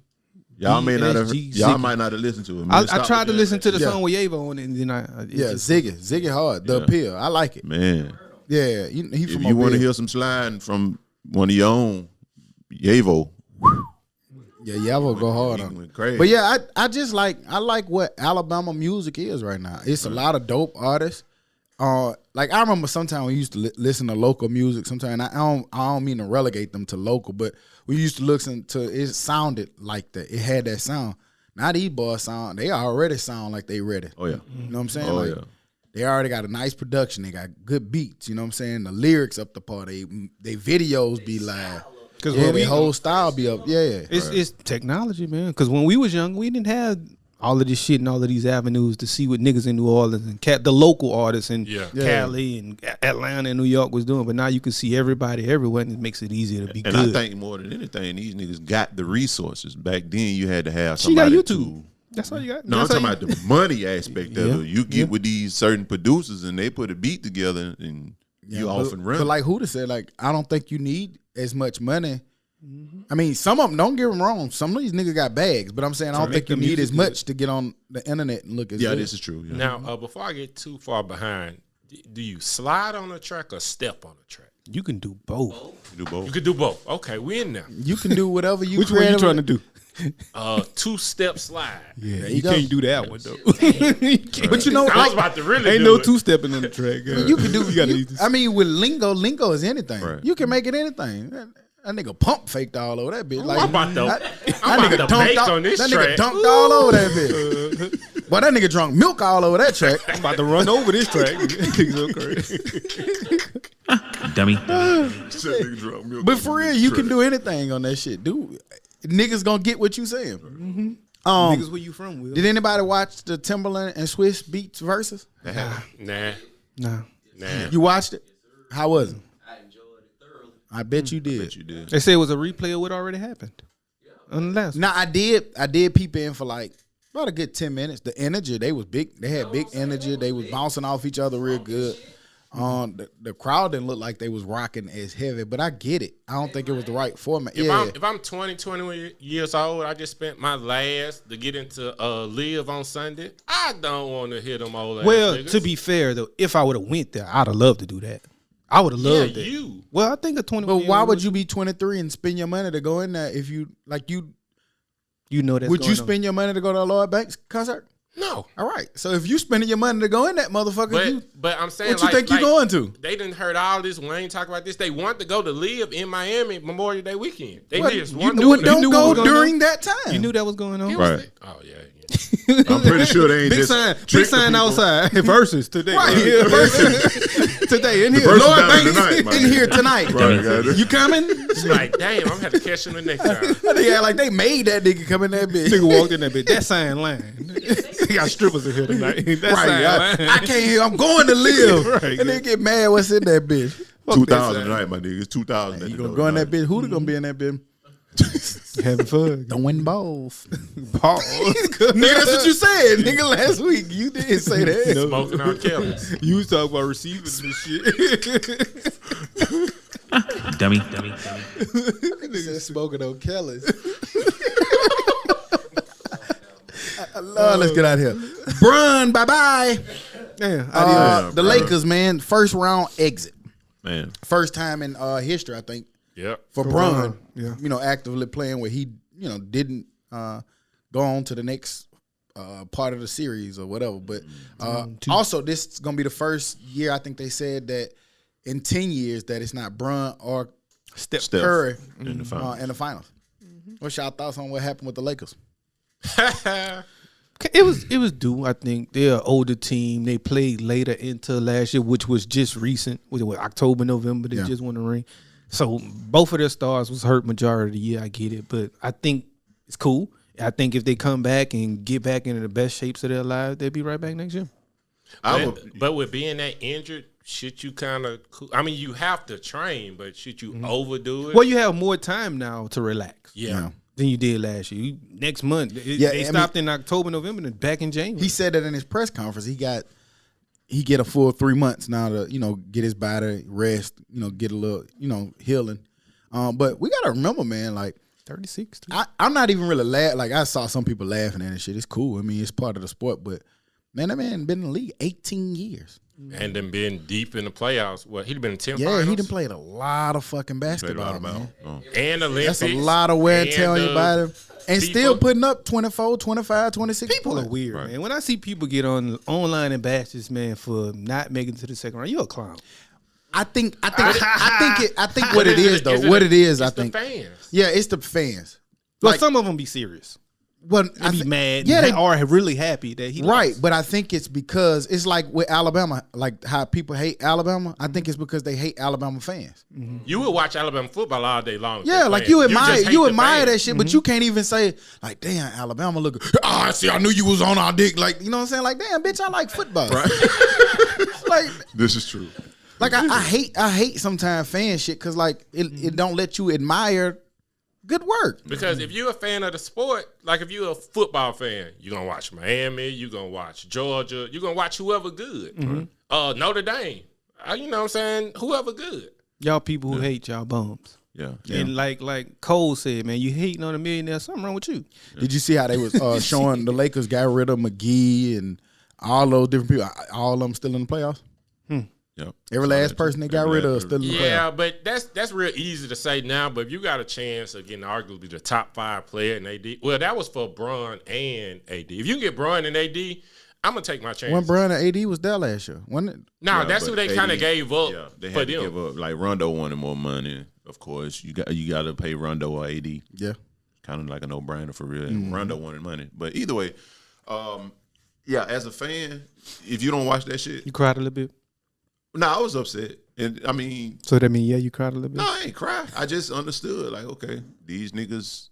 Y'all may not have. BSG Y'all Ziggy. might not have listened to it. I tried to listen to the Yeah. song with Yavo on it, and then Yeah, Ziggy hard. The appeal. I like it. Man, Yeah, he if from you want to Mobile. hear some sliding from one of your own, Yavo. Yeah, I will go hard He on it. went crazy. But yeah, I just like what Alabama music is right now. It's a lot of dope artists. Like I remember sometimes we used to listen to local music. Sometimes I don't mean to relegate them to local, but we used to listen to it. Sounded like that. It had that sound. Now these boys sound. They already sound like they ready. Oh yeah. You know what I'm saying? Oh, like, yeah. They already got a nice production. They got good beats. You know what I'm saying? The lyrics up the part. They videos be live. because Yeah, when the we whole style be up. Yeah. it's technology, man. Because when we was young, we didn't have all of this shit and all of these avenues to see what niggas in New Orleans and the local artists in Cali and Atlanta and New York was doing. But now you can see everybody everywhere, and it makes it easier to be good. And I think more than anything, these niggas got the resources. Back then, you had to have She got somebody YouTube. That's all you got. No, I'm talking about the money aspect of it. You get with these certain producers, and they put a beat together, and you off and run. But like Huda said, like I don't think you need as much money. I mean, some of them, don't get them wrong, some of these niggas got bags, but I'm saying I don't think you need as much to get on the internet and look as good. This is true. Yeah. Now, before I get too far behind, do you slide on a track or step on a track? You can do both. You do both. You can do both. Okay, we in there. You can do whatever you. Which one you trying to do? 2-step slide. Yeah, you can't do that one though. But you know, I was about to really ain't do no it. 2-stepping on the track. you can do. You gotta I mean, with lingo is anything. Right. You can make it anything. That nigga pump faked all over that bitch. Like I'm about to dunked bake all, on this that track. nigga dunked all over that bitch. Boy, that nigga drunk milk all over that track. I'm about to run over this track. So crazy. Dummy. But for real, you can do anything on that shit, dude. Niggas gonna get what you saying. Niggas, where you from, Will? Did anybody watch the Timberland and Swiss Beats versus? Nah. You watched it? How was it? I enjoyed it thoroughly. I bet you did. They say it was a replay of what already happened. Unless Now I did peep in for like about a good 10 minutes. The energy, they was big. They had big energy. They was bouncing off each other real good. The crowd didn't look like they was rocking as heavy, but I get it. I don't think it was the right format. If I'm 21 years old, I just spent my last to get into Live on Sunday. I don't want to hear them old ass niggas. to be fair though, if I would have went there, I'd have loved to do that. I would have loved it. you. Well, I think a 21. But why would you be 23 and spend your money to go in there if you like you? You know that. Would you spend your money to go to a Lloyd Banks concert? No. All right. So if you spending your money to go in that motherfucker, But I'm saying, what you think you going to? They didn't heard all this. Wayne talk about this. They want to go to Live in Miami Memorial Day weekend. They just you want knew to it don't knew what go was going during on? that time. You knew that was going on. Right. Oh yeah. I'm pretty sure they ain't Big just sign trick the people. outside. Versus today. Right. Today in here. Versus Lloyd down Banks tonight, man. in here tonight. Right, got it. You coming? It's like, damn, I'm gonna have to catch him the next time. They act like they made that nigga come in that bitch. Nigga walked in that bitch. That sign line. He got strippers in here tonight. That Right, sign line. I can't hear. I'm going to live. Right, And they get mad. What's in that bitch? 2000 tonight, my nigga. It's 2000. You gonna go in that bitch? Who gonna be in that bitch? Having fun. Throwing balls. Pause. Nigga, that's what you said, nigga. Last week you did say that. Smoking on Kelly's. You was talking about receiving this shit. Dummy. Nigga said smoking on Kelly's. Lord, let's get out of here. Brun, bye bye. Damn. The Lakers, man, first round exit. Man. First time in history, I think, Yep. for Brun. Yeah. You know, actively playing where he, didn't go on to the next part of the series or whatever. But also, this is gonna be the first year I think they said that in 10 years that it's not Brun or Steph Curry in the finals. in the finals. What's y'all thoughts on what happened with the Lakers? It was due. I think they're an older team. They played later into last year, which was just recent. Was it October, November? They just won the ring. So both of their stars was hurt majority of the year. I get it, but I think it's cool. I think if they come back and get back into the best shapes of their lives, they'll be right back next year. But with being that injured, should you kind of? I mean, you have to train, but should you overdo it? Well, you have more time now to relax. yeah. Than you did last year. Next month, they stopped in October, November, and back in January. He said that in his press conference. He get a full 3 months now to get his body rest, get a little healing. But we gotta remember, man, like 36. I'm not even really like I saw some people laughing at this shit. It's cool. I mean, it's part of the sport, but man, that man been in the league 18 years. And then being deep in the playoffs. Well, he'd been in 10 Yeah, finals. he done played a lot of fucking Played a basketball, lot of man. And Olympics. That's a lot of wear and tear on your body. And still people- putting up 24, 25, 26 People are weird, man. When I see people get online and bash this man for not making it to the second round, you're a clown. I think what it is though. What it is, I It's the think. fans. Yeah, it's the fans. Well, Like- some of them be serious. well, They be mad, Yeah, they are really happy that he right. lost. But I think it's because it's like with Alabama, like how people hate Alabama. I think it's because they hate Alabama fans. You would watch Alabama football all day long. if Yeah, they like playing. you admire just hate the that fans. shit, but you can't even say like, damn, Alabama look. See, I knew you was on our dick. Like, you know what I'm saying? Like, damn, bitch, I like football. Right. like, This is true. like I hate sometimes fan shit because like it don't let you admire good work. Because if you're a fan of the sport, like if you're a football fan, you're gonna watch Miami, you're gonna watch Georgia, you're gonna watch whoever good. Notre Dame, you know what I'm saying? Whoever good. Y'all people who hate y'all bums. Yeah. And like Cole said, man, you hating on a millionaire, something wrong with you. Did you see how they was showing the Lakers got rid of McGee and all those different people? All of them still in the playoffs. Yep. Every last person they got rid of still in the playoffs. Yeah, but that's real easy to say now. But if you got a chance of getting arguably the top 5 player in AD, well, that was for Bron and AD. If you can get Bron and AD, I'm gonna take my chance. When Bron and AD was there last year, wasn't it? No, that's who they kind of gave up They for had to them. give up. Like Rondo wanted more money. Of course, you got to pay Rondo or AD. Yeah. Kind of like a no brainer for real. And Rondo wanted money, but either way, yeah. As a fan, if you don't watch that shit, You cried a little bit. no, I was upset. And I mean, So that mean you cried a little bit. no, I ain't cry. I just understood. Like, okay, these niggas,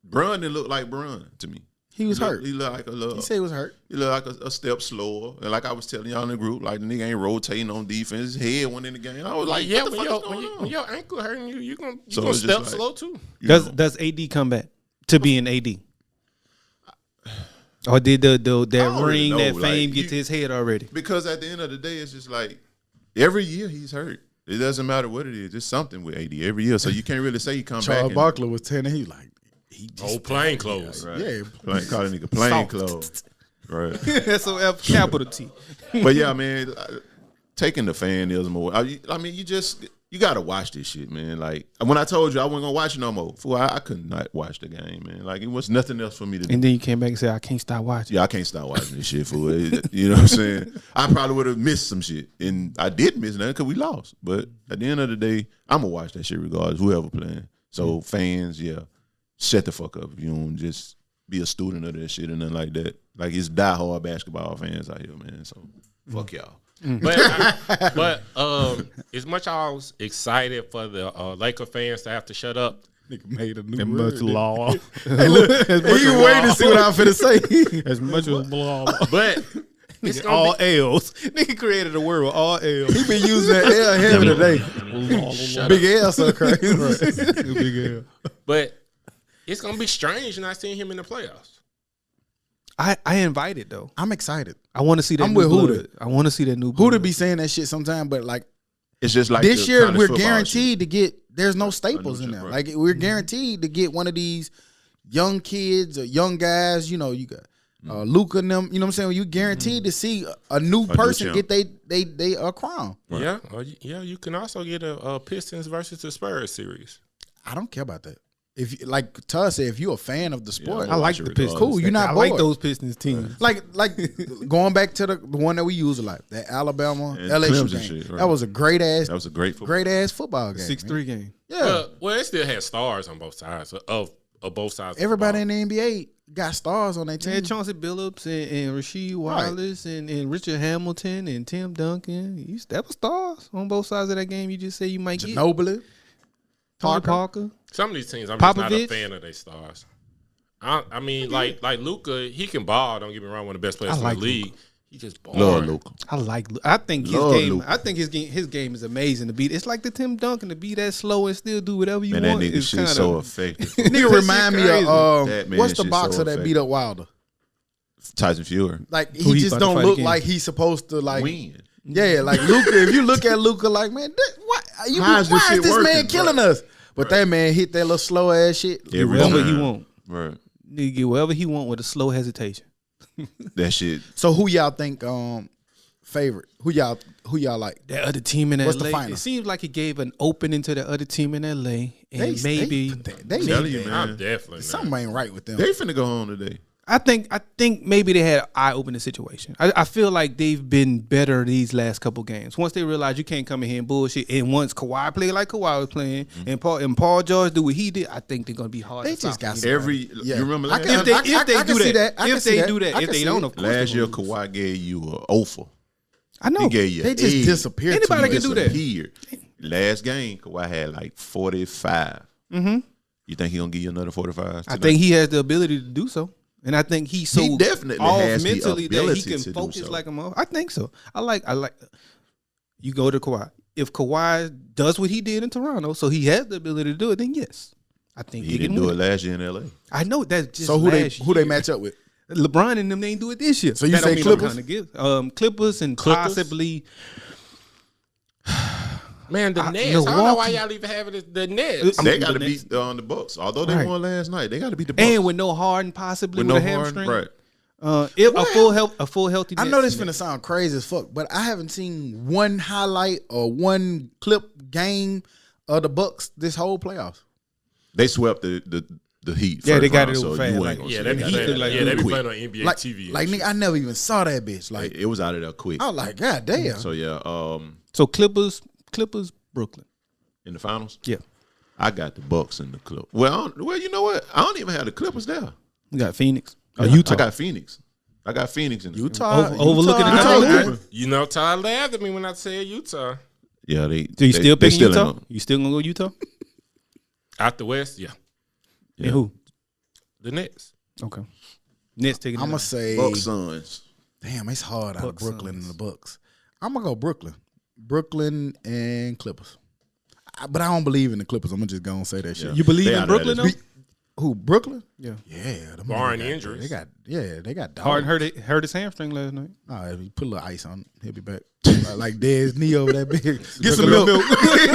Brun didn't look like Brun to me. He was hurt. He looked like a little. He said he was hurt. He looked like a step slower. And like I was telling y'all in the group, like the nigga ain't rotating on defense. His head went in the game. I was like, Yeah, what the when fuck is going when on? your ankle hurting you, you gonna So gonna it's just step like- slow too. You Does know? does AD come back to being AD? Or did that don't really ring, know, that like, fame get you- to his head already? Because at the end of the day, it's just like every year he's hurt. It doesn't matter what it is. It's something with AD every year. So you can't really say he come back. Charles and- Barkley was telling he like he just Old plain clothes. Right. Yeah. Call that nigga plain Soft. clothes. Right. That's a capital T. But yeah, man, taking the fanism away. I mean, you got to watch this shit, man. Like when I told you I wasn't gonna watch it no more, fool, I could not watch the game, man. Like it was nothing else for me to do. And then you came back and said, I can't stop watching. Yeah, I can't stop watching this shit, fool. You know what I'm saying? I probably would have missed some shit, and I did miss nothing because we lost. But at the end of the day, I'm gonna watch that shit regardless, whoever playing. So fans, yeah, shut the fuck up. You don't just be a student of that shit or nothing like that. Like it's diehard basketball fans out here, man. So fuck y'all. But as much I was excited for the Laker fans to have to shut up, nigga made a new Much word. law. Hey, look, he waiting to see what I'm finna say. As much as blah. but it's All gonna be, L's. Nigga created a word with all L's. He been using that L heavy today. Big L so crazy. Big L. but it's gonna be strange not seeing him in the playoffs. I invited though. I'm excited. I want to see that. I'm new with blood. Huda. I want to see that new. Huda blood. be saying that shit sometime, but like It's just like this the year college we're football guaranteed to get. There's no staples in shit, there. right. Like we're guaranteed to get one of these young kids or young guys. You know, you got Luca and them. You know what I'm saying? You guaranteed to see a new person champ. get they a crown. Right. Yeah, yeah. You can also get a Pistons versus the Spurs series. I don't care about that. If like Tuss said, if you're a fan of the sport, Yeah, I like watch it the Pistons. regardless. Cool, you're not I like bored. those Pistons teams. like going back to the one that we use a lot, that Alabama And LSU Clemson game. shit, right. That was a great ass Football. game. 6-3 game. Yeah. Well, it still has stars on both sides of both sides. of the Everybody ball. in the NBA got stars on their team. Yeah, Chauncey Billups and Rasheed Wallace and Richard Hamilton and Tim Duncan. That was stars on both sides of that game. You just say you might get Ginobili, Tony Parker. Some of these teams, I'm just not a Popovich? fan of their stars. I mean, like Luka, he can ball. Don't get me wrong, one of the best players I in like the league. He just boring. Lord Luka. I think his Lord game. Luka. I think his game is amazing to beat. It's like the Tim Duncan to be that slow and still do whatever you Man, that want. nigga It's shit kinda- so effective. nigga remind me crazy. of That man what's the shit boxer so that beat up Wilder? Tyson Fury. Like Who he he just about to don't fight look again? like he's supposed to like Win. Yeah, like Luka. If you look at Luka, like man, why How is this is shit this man working, killing bro? us? But that man hit that little slow ass shit. Every whatever time. he want. Right. Nigga get whatever he want with a slow hesitation. That shit. So who y'all think favorite? Who y'all like? That other team in What's the LA. final? It seems like it gave an opening to the other team in LA, and They maybe Telling you, I'm man. definitely not. something ain't right with them. They finna go home today. I think maybe they had an eye-opening situation. I feel like they've been better these last couple games. Once they realized you can't come in here and bullshit, and once Kawhi played like Kawhi was playing, and Paul George do what he did, I think they're gonna be hard. They to just stop. got You remember last If they do that, if they don't, of course last they year will. Kawhi gave you an offer. I know. He gave you They just eight. disappeared. Anybody can do that. Disappeared. Last game, Kawhi had like 45. Mm-hmm. You think he gonna give you another 45? I think he has the ability to do so. And I think he's so He definitely off has the mentally that he ability can to do focus so. like a mother. I think so. I like. You go to Kawhi. If Kawhi does what he did in Toronto, so he has the ability to do it, then yes, I think he didn't do it last year in LA. I know that's just So who last they year. match up with? LeBron and them, they ain't do it this year. So you That don't say mean I'm Clippers? kinda give- Clippers and Clippers? possibly. Man, the Nets. I don't know why Milwaukee. y'all even have it as the Nets. They got to the beat the Bucks. Although they Right. won last night, they got to beat the Bucks. And with no Harden, possibly with, a hamstring. right? If a full healthy. I Nets know this team. finna sound crazy as fuck, but I haven't seen one highlight or one clip game of the Bucks this whole playoffs. They swept the Heat. Yeah, first they got round, it so fast, you like- ain't gonna Yeah, see they be that. playing. like Yeah, they be quick. playing on NBA Like, TV. like nigga, I never even saw that bitch. Like, It was out of there quick. I was like, God damn. So yeah, So Clippers, Brooklyn. in the finals, Yeah, I got the Bucks and the Clippers. Well, you know what? I don't even have the Clippers there. we got Phoenix. I got Phoenix. I got Phoenix in the Utah, overlooking the Utah, Utah. Utah. You know, Todd laughed at me when I said Utah. Yeah, they. So you still picking in Utah? them. You still gonna go Utah? Out the West, yeah. And who? The Nets. Okay. Nets taking. I'm gonna it say, Bucks Suns. damn, it's hard out of Bucks, Brooklyn Suns. and the Bucks. I'm gonna go Brooklyn and Clippers. But I don't believe in the Clippers. I'm gonna just go and say that shit. You believe They in out of Brooklyn that. though? Who, Brooklyn? Yeah. Yeah, them Barring niggas got- injuries. They got dogs. Harden hurt his hamstring last night. Oh, if you put a little ice on it, he'll be back. like Dez knee over that big. Get some milk.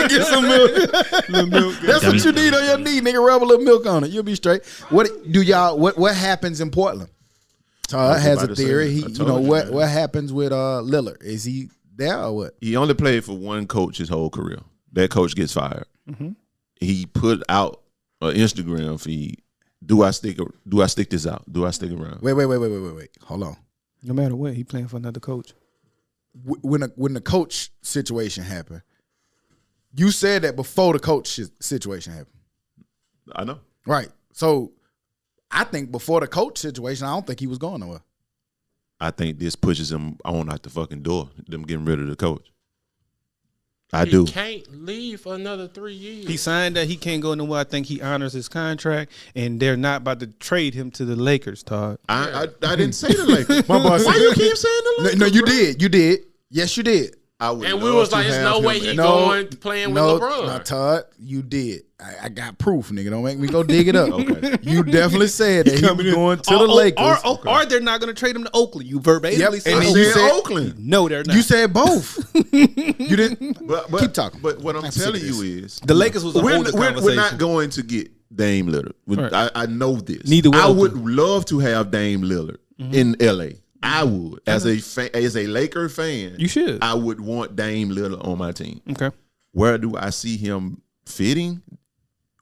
Get some milk. That's what you need on your knee, nigga. Rub a little milk on it. You'll be straight. What do y'all? What happens in Portland? Todd has a about to say theory. that. He, I you told know you, what? man. What happens with Lillard? Is he there or what? He only played for one coach his whole career. That coach gets fired. He put out an Instagram feed. Do I stick this out? Do I stick around? Wait. Hold on. No matter what, he playing for another coach. When the coach situation happened, you said that before the coach situation happened, I know. right? So I think before the coach situation, I don't think he was going nowhere. I think this pushes him on out the fucking door. Them getting rid of the coach. I He do. can't leave for another 3 years. He signed that he can't go nowhere. I think he honors his contract, and they're not about to trade him to the Lakers, Todd. I didn't say the Lakers. My boy Why said- you keep saying the Lakers? No, you bro? did. You did. Yes, you did. I would And we love was to like, there's have no him way he at- going playing with LeBron. No, Todd, you did. I got proof, nigga. Don't make me go dig it up. Okay. You definitely said that he was going to the Lakers. Or they're not going to trade him to Oakland. You verbatimly Yep, said. and I then said you said- Oakland. No, they're not. You said both. You didn't. But Keep talking. But what I'm I'm sick telling of you this. is, the Lakers was a we're, older we're conversation. not going to get Dame Lillard. Right. I know this. Neither will I would Oakland. love to have Dame Lillard in LA. I would, as a Laker fan. You should. I would want Dame Lillard on my team. Okay. Where do I see him fitting?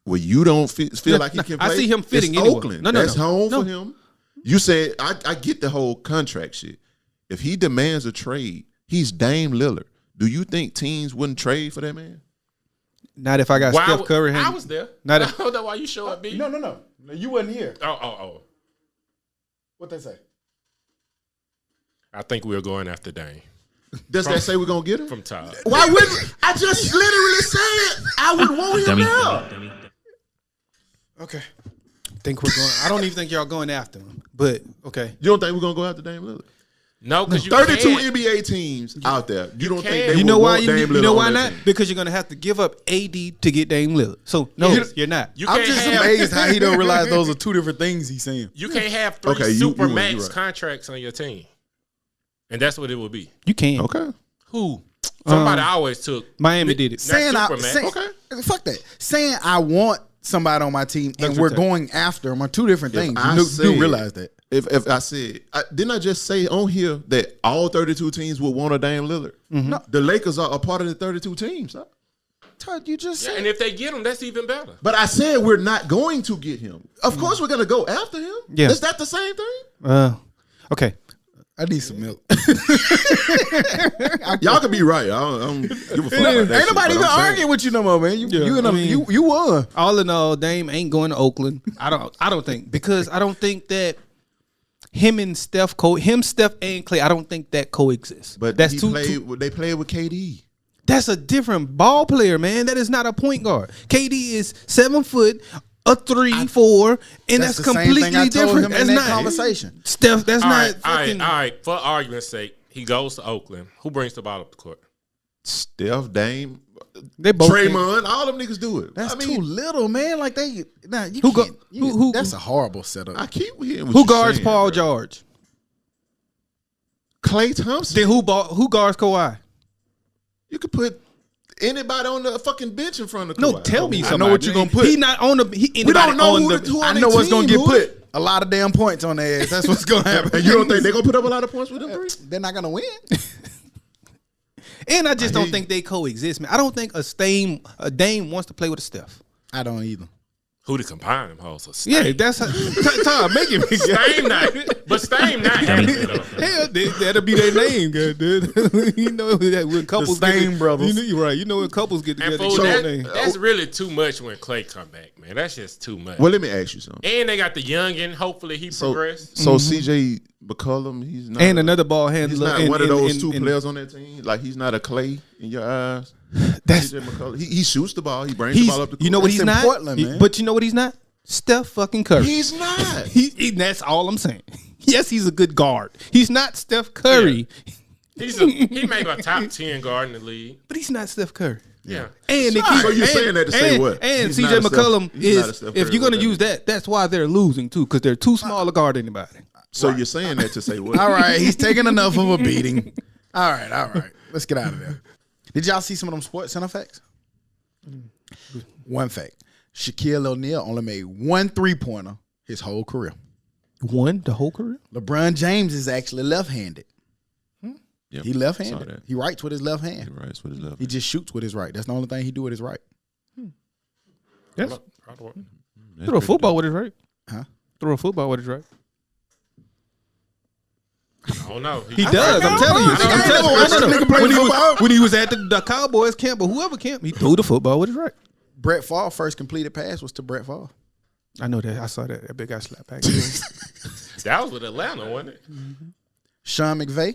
Where you don't feel like he can play? I see him fitting It's anywhere. Oakland. No. That's home No. for him. You said I get the whole contract shit. If he demands a trade, he's Dame Lillard. Do you think teams wouldn't trade for that man? Not if I got Why Steph would- Curry. I was there. Not I if- don't know why you show up, B. No. You wasn't here. Oh. What they say? I think we're going after Dame Does that say we're gonna get him? from Todd. Why wouldn't I just literally said I would want him Dummy. now? Dummy. Okay. Think we're going. I don't even think y'all going after him. But okay. You don't think we're gonna go after Dame Lillard? No, because you 32 can't. NBA teams out there. You don't think can't. they You know would why? want Dame Lillard You know on why their not? team? Because you're gonna have to give up AD to get Dame Lillard. So no, you're not. You I'm can't just have, amazed how he don't realize those are two different things he's saying. You can't have three Okay, you super right, max you right. contracts on your team, and that's what it would be. You can. Okay. Who? Somebody always took Miami did it. Not Saying I, Superman. say, Okay. fuck that. Saying I want somebody on my team and That's we're okay. going after them are two different things. I You said- do realize that. If I said, didn't I just say on here that all 32 teams would want a Dame Lillard? Mm-hmm. No, the Lakers are a part of the 32 teams. Huh? Todd, you just Yeah, said. and if they get him, that's even better. But I said we're not going to get him. Of course, we're gonna go after him. Yeah. Is that the same thing? Okay. I need some milk. Y'all could be right. I don't give a fuck about that Ain't shit, nobody but even I'm saying- arguing with you no more, man. Yeah, You won. All in all, Dame ain't going to Oakland. I don't think because I don't think that him and Steph Steph and Clay. I don't think that coexists. But that's they played with KD. That's a different ball player, man. That is not a point guard. KD is 7 foot, a 3, 4, and that's the same completely thing I told different. him That's in that not conversation. Steph. That's All not right, fucking. all right. For argument's sake, he goes to Oakland. Who brings the ball up the court? Steph, Dame, They both Draymond, all them niggas do it. That's I mean, too little, man. Like you Who go- can't- who- That's a horrible setup. I keep hearing what Who you're guards saying, Paul bro. George? Klay Thompson. Then who guards Kawhi? You could put anybody on the fucking bench in front of Kawhi. No, tell me I something. know what you gonna put. He not on the. We don't know who I on know their what's gonna team, get Lloyd. put. A lot of damn points on their ass. That's what's gonna happen. And you don't think they're gonna put up a lot of points with them three? they're not gonna win? And I just I don't hear think they coexist, man. I don't think a Dame wants to play with a Steph. I don't either. Who to combine them hoes? So Yeah, that's Tom. Make it. Stame not, but Stame not having it though. Hell, that'll be their name, goddamn. You know that when couples Stame brothers. You know, right? You know when couples get And together, fool, they that, name. that's really too much when Clay come back, man. That's just too much. Well, let me ask you something. And they got the youngin. Hopefully he progress. So CJ McCollum, he's not, And another ball handler. he's not and- one of and- those and- two and- players on that team. Like he's not a Clay in your eyes. That's CJ McCollum, he shoots the ball. He brings the ball up the court. you know what That's he's in not. Portland, man. But you know what he's not. Steph fucking Curry. He's not. That's all I'm saying. Yes, he's a good guard. He's not Steph Curry, He may be a top 10 guard in the league. but he's not Steph Curry. Yeah. And So you're saying that to say what? And He's CJ not a Steph- McCollum he's not a is, Steph if Curry, you're going to whatever. use that, that's why they're losing too, because they're too small to guard anybody. So you're saying that to say what? All right, he's taking enough of a beating. All right. Let's get out of there. Did y'all see some of them Sports Center facts? One fact: Shaquille O'Neal only made 1 3-pointer his whole career. Won the whole career? LeBron James is actually left-handed. Yep. He Saw left-handed. that. He writes with his left hand. You're right. It's what his love. He just shoots with his right. That's the only thing he do with his right. Yes. That's Throw a pretty football dope. with his right. Huh? Throw a football with his right. I don't know. He does. I'm telling you. I I'm ain't telling never you. watched a nigga play When he was at the Cowboys camp or whoever camp, he threw the football with his right. Brett Favre first completed pass was to Brett Favre. I know that. I saw that. That big guy slap back. That was with Atlanta, wasn't it? Sean McVay,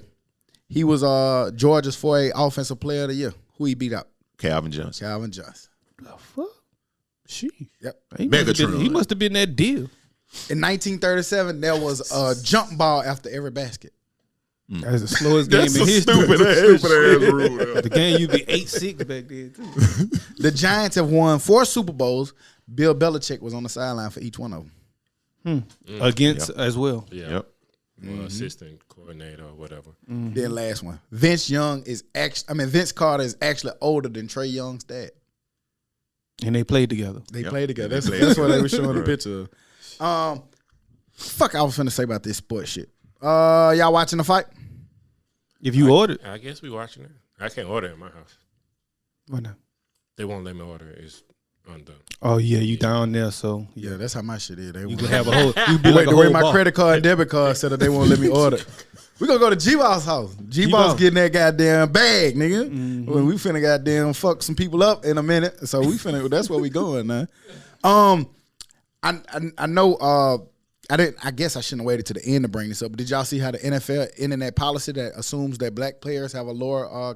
he was Georgia's 4A Offensive Player of the Year. Who he beat out? Calvin Johnson. Calvin Johnson. The fuck? She. Yep. Megatron. He must have been that deal. In 1937, there was a jump ball after every basket. That was the slowest game in history. Stupid ass rule. The game used to be 8-6 back then too. The Giants have won 4 Super Bowls. Bill Belichick was on the sideline for each one of them. Against as well. Yeah. Yep. Or assistant coordinator or whatever. Then last one. Vince Carter is actually older than Trey Young's dad. And they played together. They Yep. played together. They played That's what they were showing the Right. picture of. Fuck, I was finna say about this sports shit. Y'all watching the fight? If you ordered, I guess we watching it. I can't order it in my house. why not? They won't let me order it. It's undone. Oh yeah, you down there, so Yeah, that's how my shit is. They you won't- can have a whole. You be the like a way whole my bar. credit card and debit card said that they won't let me order. We gonna go to G-Boss house. G-Boss getting that goddamn bag, nigga. When we finna goddamn fuck some people up in a minute. So we finna. That's where we going now. I know. I guess I shouldn't have waited to the end to bring this up. But did y'all see how the NFL internet policy that assumes that black players have a lower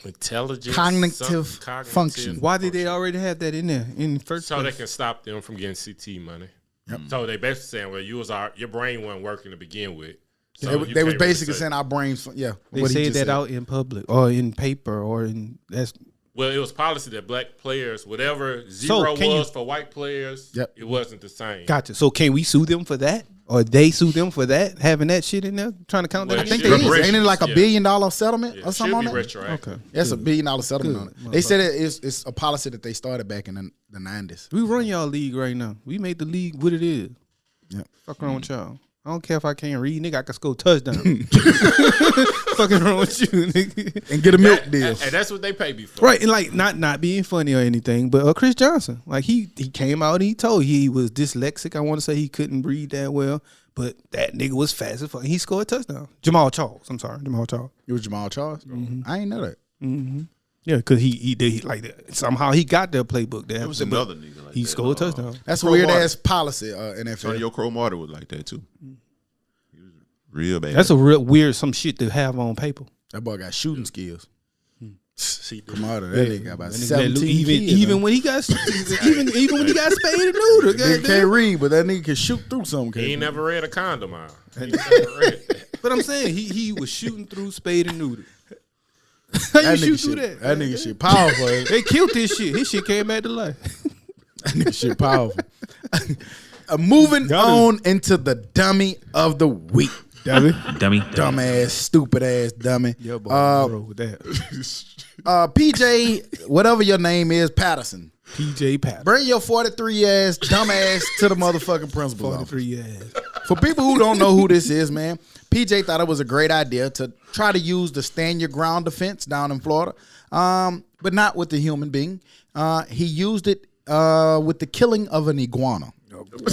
Intelligence. cognitive cognitive function? Why did they already have that in there in the first So they place? can stop them from getting CT money. So they basically saying, well, your brain wasn't working to begin with. So They you was can't really basically say- saying our brains. Yeah, They what he said just that out in public or in paper or in that's. Well, it was policy that black players, whatever zero can you- was for white players, Yep. it wasn't the same. Gotcha. So can we sue them for that, or they sue them for that, having that shit in there, trying to count Well, that? I it think should they be is. reparations, Ain't it like a yeah. $1 billion settlement Yeah, or it something should on be that? retroactive. Okay. That's a $1 billion settlement Good. on it. They said it's a policy that they started back in the 90s. We run y'all league right now. We made the league what it is. Yeah. Fuck around with y'all. I don't care if I can't read, nigga. I can score a touchdown. Fucking wrong with you, nigga? And get a milk deal. And that's what they pay me for. Right, and like not being funny or anything, but Chris Johnson, like he came out and he told he was dyslexic. I want to say he couldn't read that well, but that nigga was fast as fuck. He scored a touchdown. Jamal Charles. It was Jamal Charles? I ain't know that. Yeah, because he did like that. Somehow he got their playbook there. There was another nigga like He that. scored a touchdown. That's a Crow weird Martin. ass policy, NFL. Antonio Crow Martin was like that too. He was real bad. That's a real weird some shit to have on paper. That boy got shooting skills. See, Come on, that nigga got about That nigga 17 even when he got even when he got spayed and neutered, Nigga goddamn. can't read, but that nigga can shoot through something. he ain't never read a condom out. He never read that. But I'm saying he was shooting through spade and neutered. How you shoot through that? That nigga shit powerful. They killed this shit. His shit came back to life. That nigga shit powerful. Moving on into the dummy of the week. Dummy. Dumbass, stupid ass dummy. Yeah, boy, bro, with that. PJ, whatever your name is, Patterson. PJ Pat. Bring your 43 ass dumbass to the motherfucking principal's office. 43 ass. For people who don't know who this is, man, PJ thought it was a great idea to try to use the stand your ground defense down in Florida, but not with the human being. He used it with the killing of an iguana.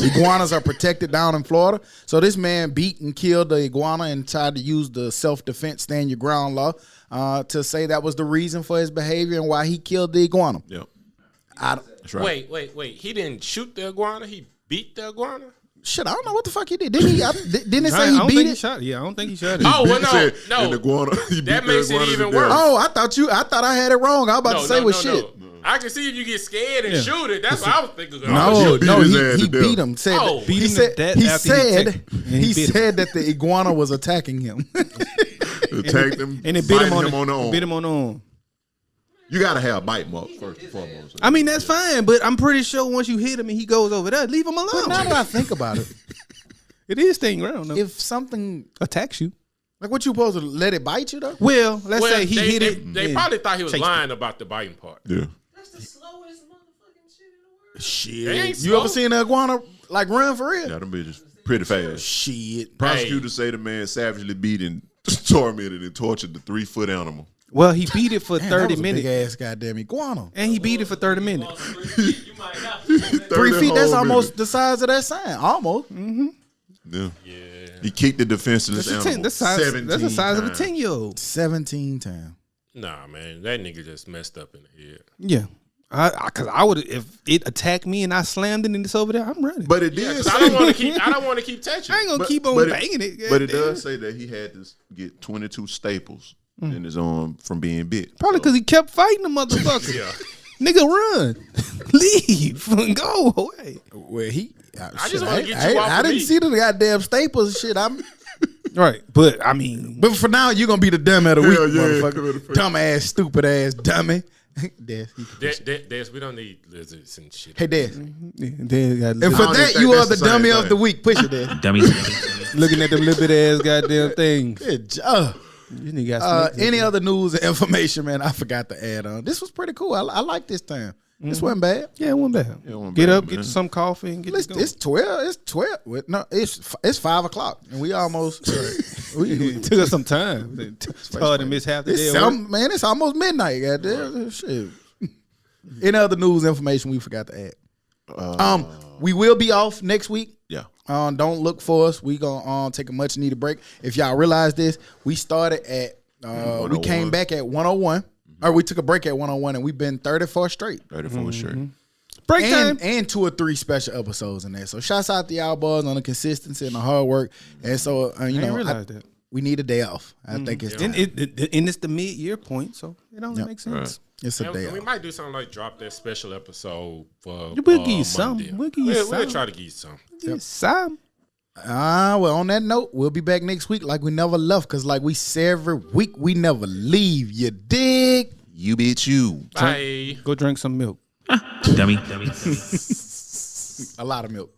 Iguanas are protected down in Florida. So this man beat and killed the iguana and tried to use the self-defense stand your ground law to say that was the reason for his behavior and why he killed the iguana. Yep. That's right. Wait. He didn't shoot the iguana. He beat the iguana. Shit, I don't know what the fuck he did. Didn't he? Didn't it say I he don't beat think he it? shot it. Yeah, I don't think he shot it. Oh well, Said, no. and the iguana, he beat That the makes it iguana to even death. worse. Oh, I thought I had it wrong. I was about to say shit. I can see if you get scared and shoot it. That's what I was thinking. No, beat his ass he to death. beat him. Said Oh. that, Beat he him to said death he after said he said that the iguana was attacking him. Attacked him, And it bit him biting on the arm. bit him on the arm. You gotta have bite marks first and foremost. I mean, that's fine, but I'm pretty sure once you hit him and he goes over there, leave him alone. But now that I think about it, It is staying around though. if something Attacks you. like what you supposed to let it bite you though? Well, let's say he hit it. They and probably thought he was chased lying about the biting part. Yeah. That's the slowest motherfucking shit in the world. They Shit, ain't you slow. ever seen an iguana like run for real? Yeah, them bitches pretty fast. Shit, Prosecutors say the man savagely beat and tormented and tortured the 3-foot animal. Well, he beat it for Man, 30 that was a minutes. big ass goddamn iguana. And he beat it for 30 minutes. You might not. You 3 feet. That's whole almost the size of that sign. Almost. Yeah. He kicked the defenseless That's, animal. that's the size of a 10-year-old. 17 times. Nah, man, that nigga just messed up in the head. Yeah. Because I would, if it attacked me and I slammed it and it's over there, I'm running. But it Yeah, did 'cause say I don't want to keep touching. I ain't gonna but- keep on but it- banging it. But it goddamn. does say that he had to get 22 staples in his arm from being bit. Probably because he kept fighting the motherfucker. Yeah. Nigga, run. Leave. Go away. Well, I just wanna get you off I of didn't me. see the goddamn staples shit. Right. But, I mean, But for now, you're gonna be the dummy of the week, Hell yeah. motherfucker. Dumb ass, stupid ass, dummy. Des, Des, we don't need lizards and shit. hey, Des. they got And for I don't that, think you are that's the the same dummy thing. of the week. Push it, Des. Dummy. looking at them little bit ass goddamn things. Good job. This nigga got snakes Any other news or information, man? I forgot to add on. This was pretty cool. I like this time. This wasn't bad. Yeah, it wasn't bad. it wasn't Get bad, up, man. get you some coffee, and get Listen, this going. it's 12. No, it's 5 o'clock, and we almost. It took us some time. Hard to miss half the day. at work. Man, it's almost midnight. Goddamn shit. Any other news information we forgot to add? We will be off next week. Yeah. Don't look for us. We gonna take a much needed break. If y'all realize this, we started at we came 101. back at 101, or we took a break at 101, and we've been 34 straight. 34 straight. Break time. And 2 or 3 special episodes in there. So shouts out to y'all boys on the consistency and the hard work. And so you I didn't know, realize that. we need a day off. I think it's And, time. and it's the mid-year point, so it only Yep. makes sense. It's a day And we off. might do something like drop that special episode for We'll give you Monday. some. We'll give you We'll some. try to give you some. Some. Well, on that note, we'll be back next week like we never left, because like we say every week, we never leave. You dig? You bitch you. Bye. Go drink some milk. Dummy. A lot of milk.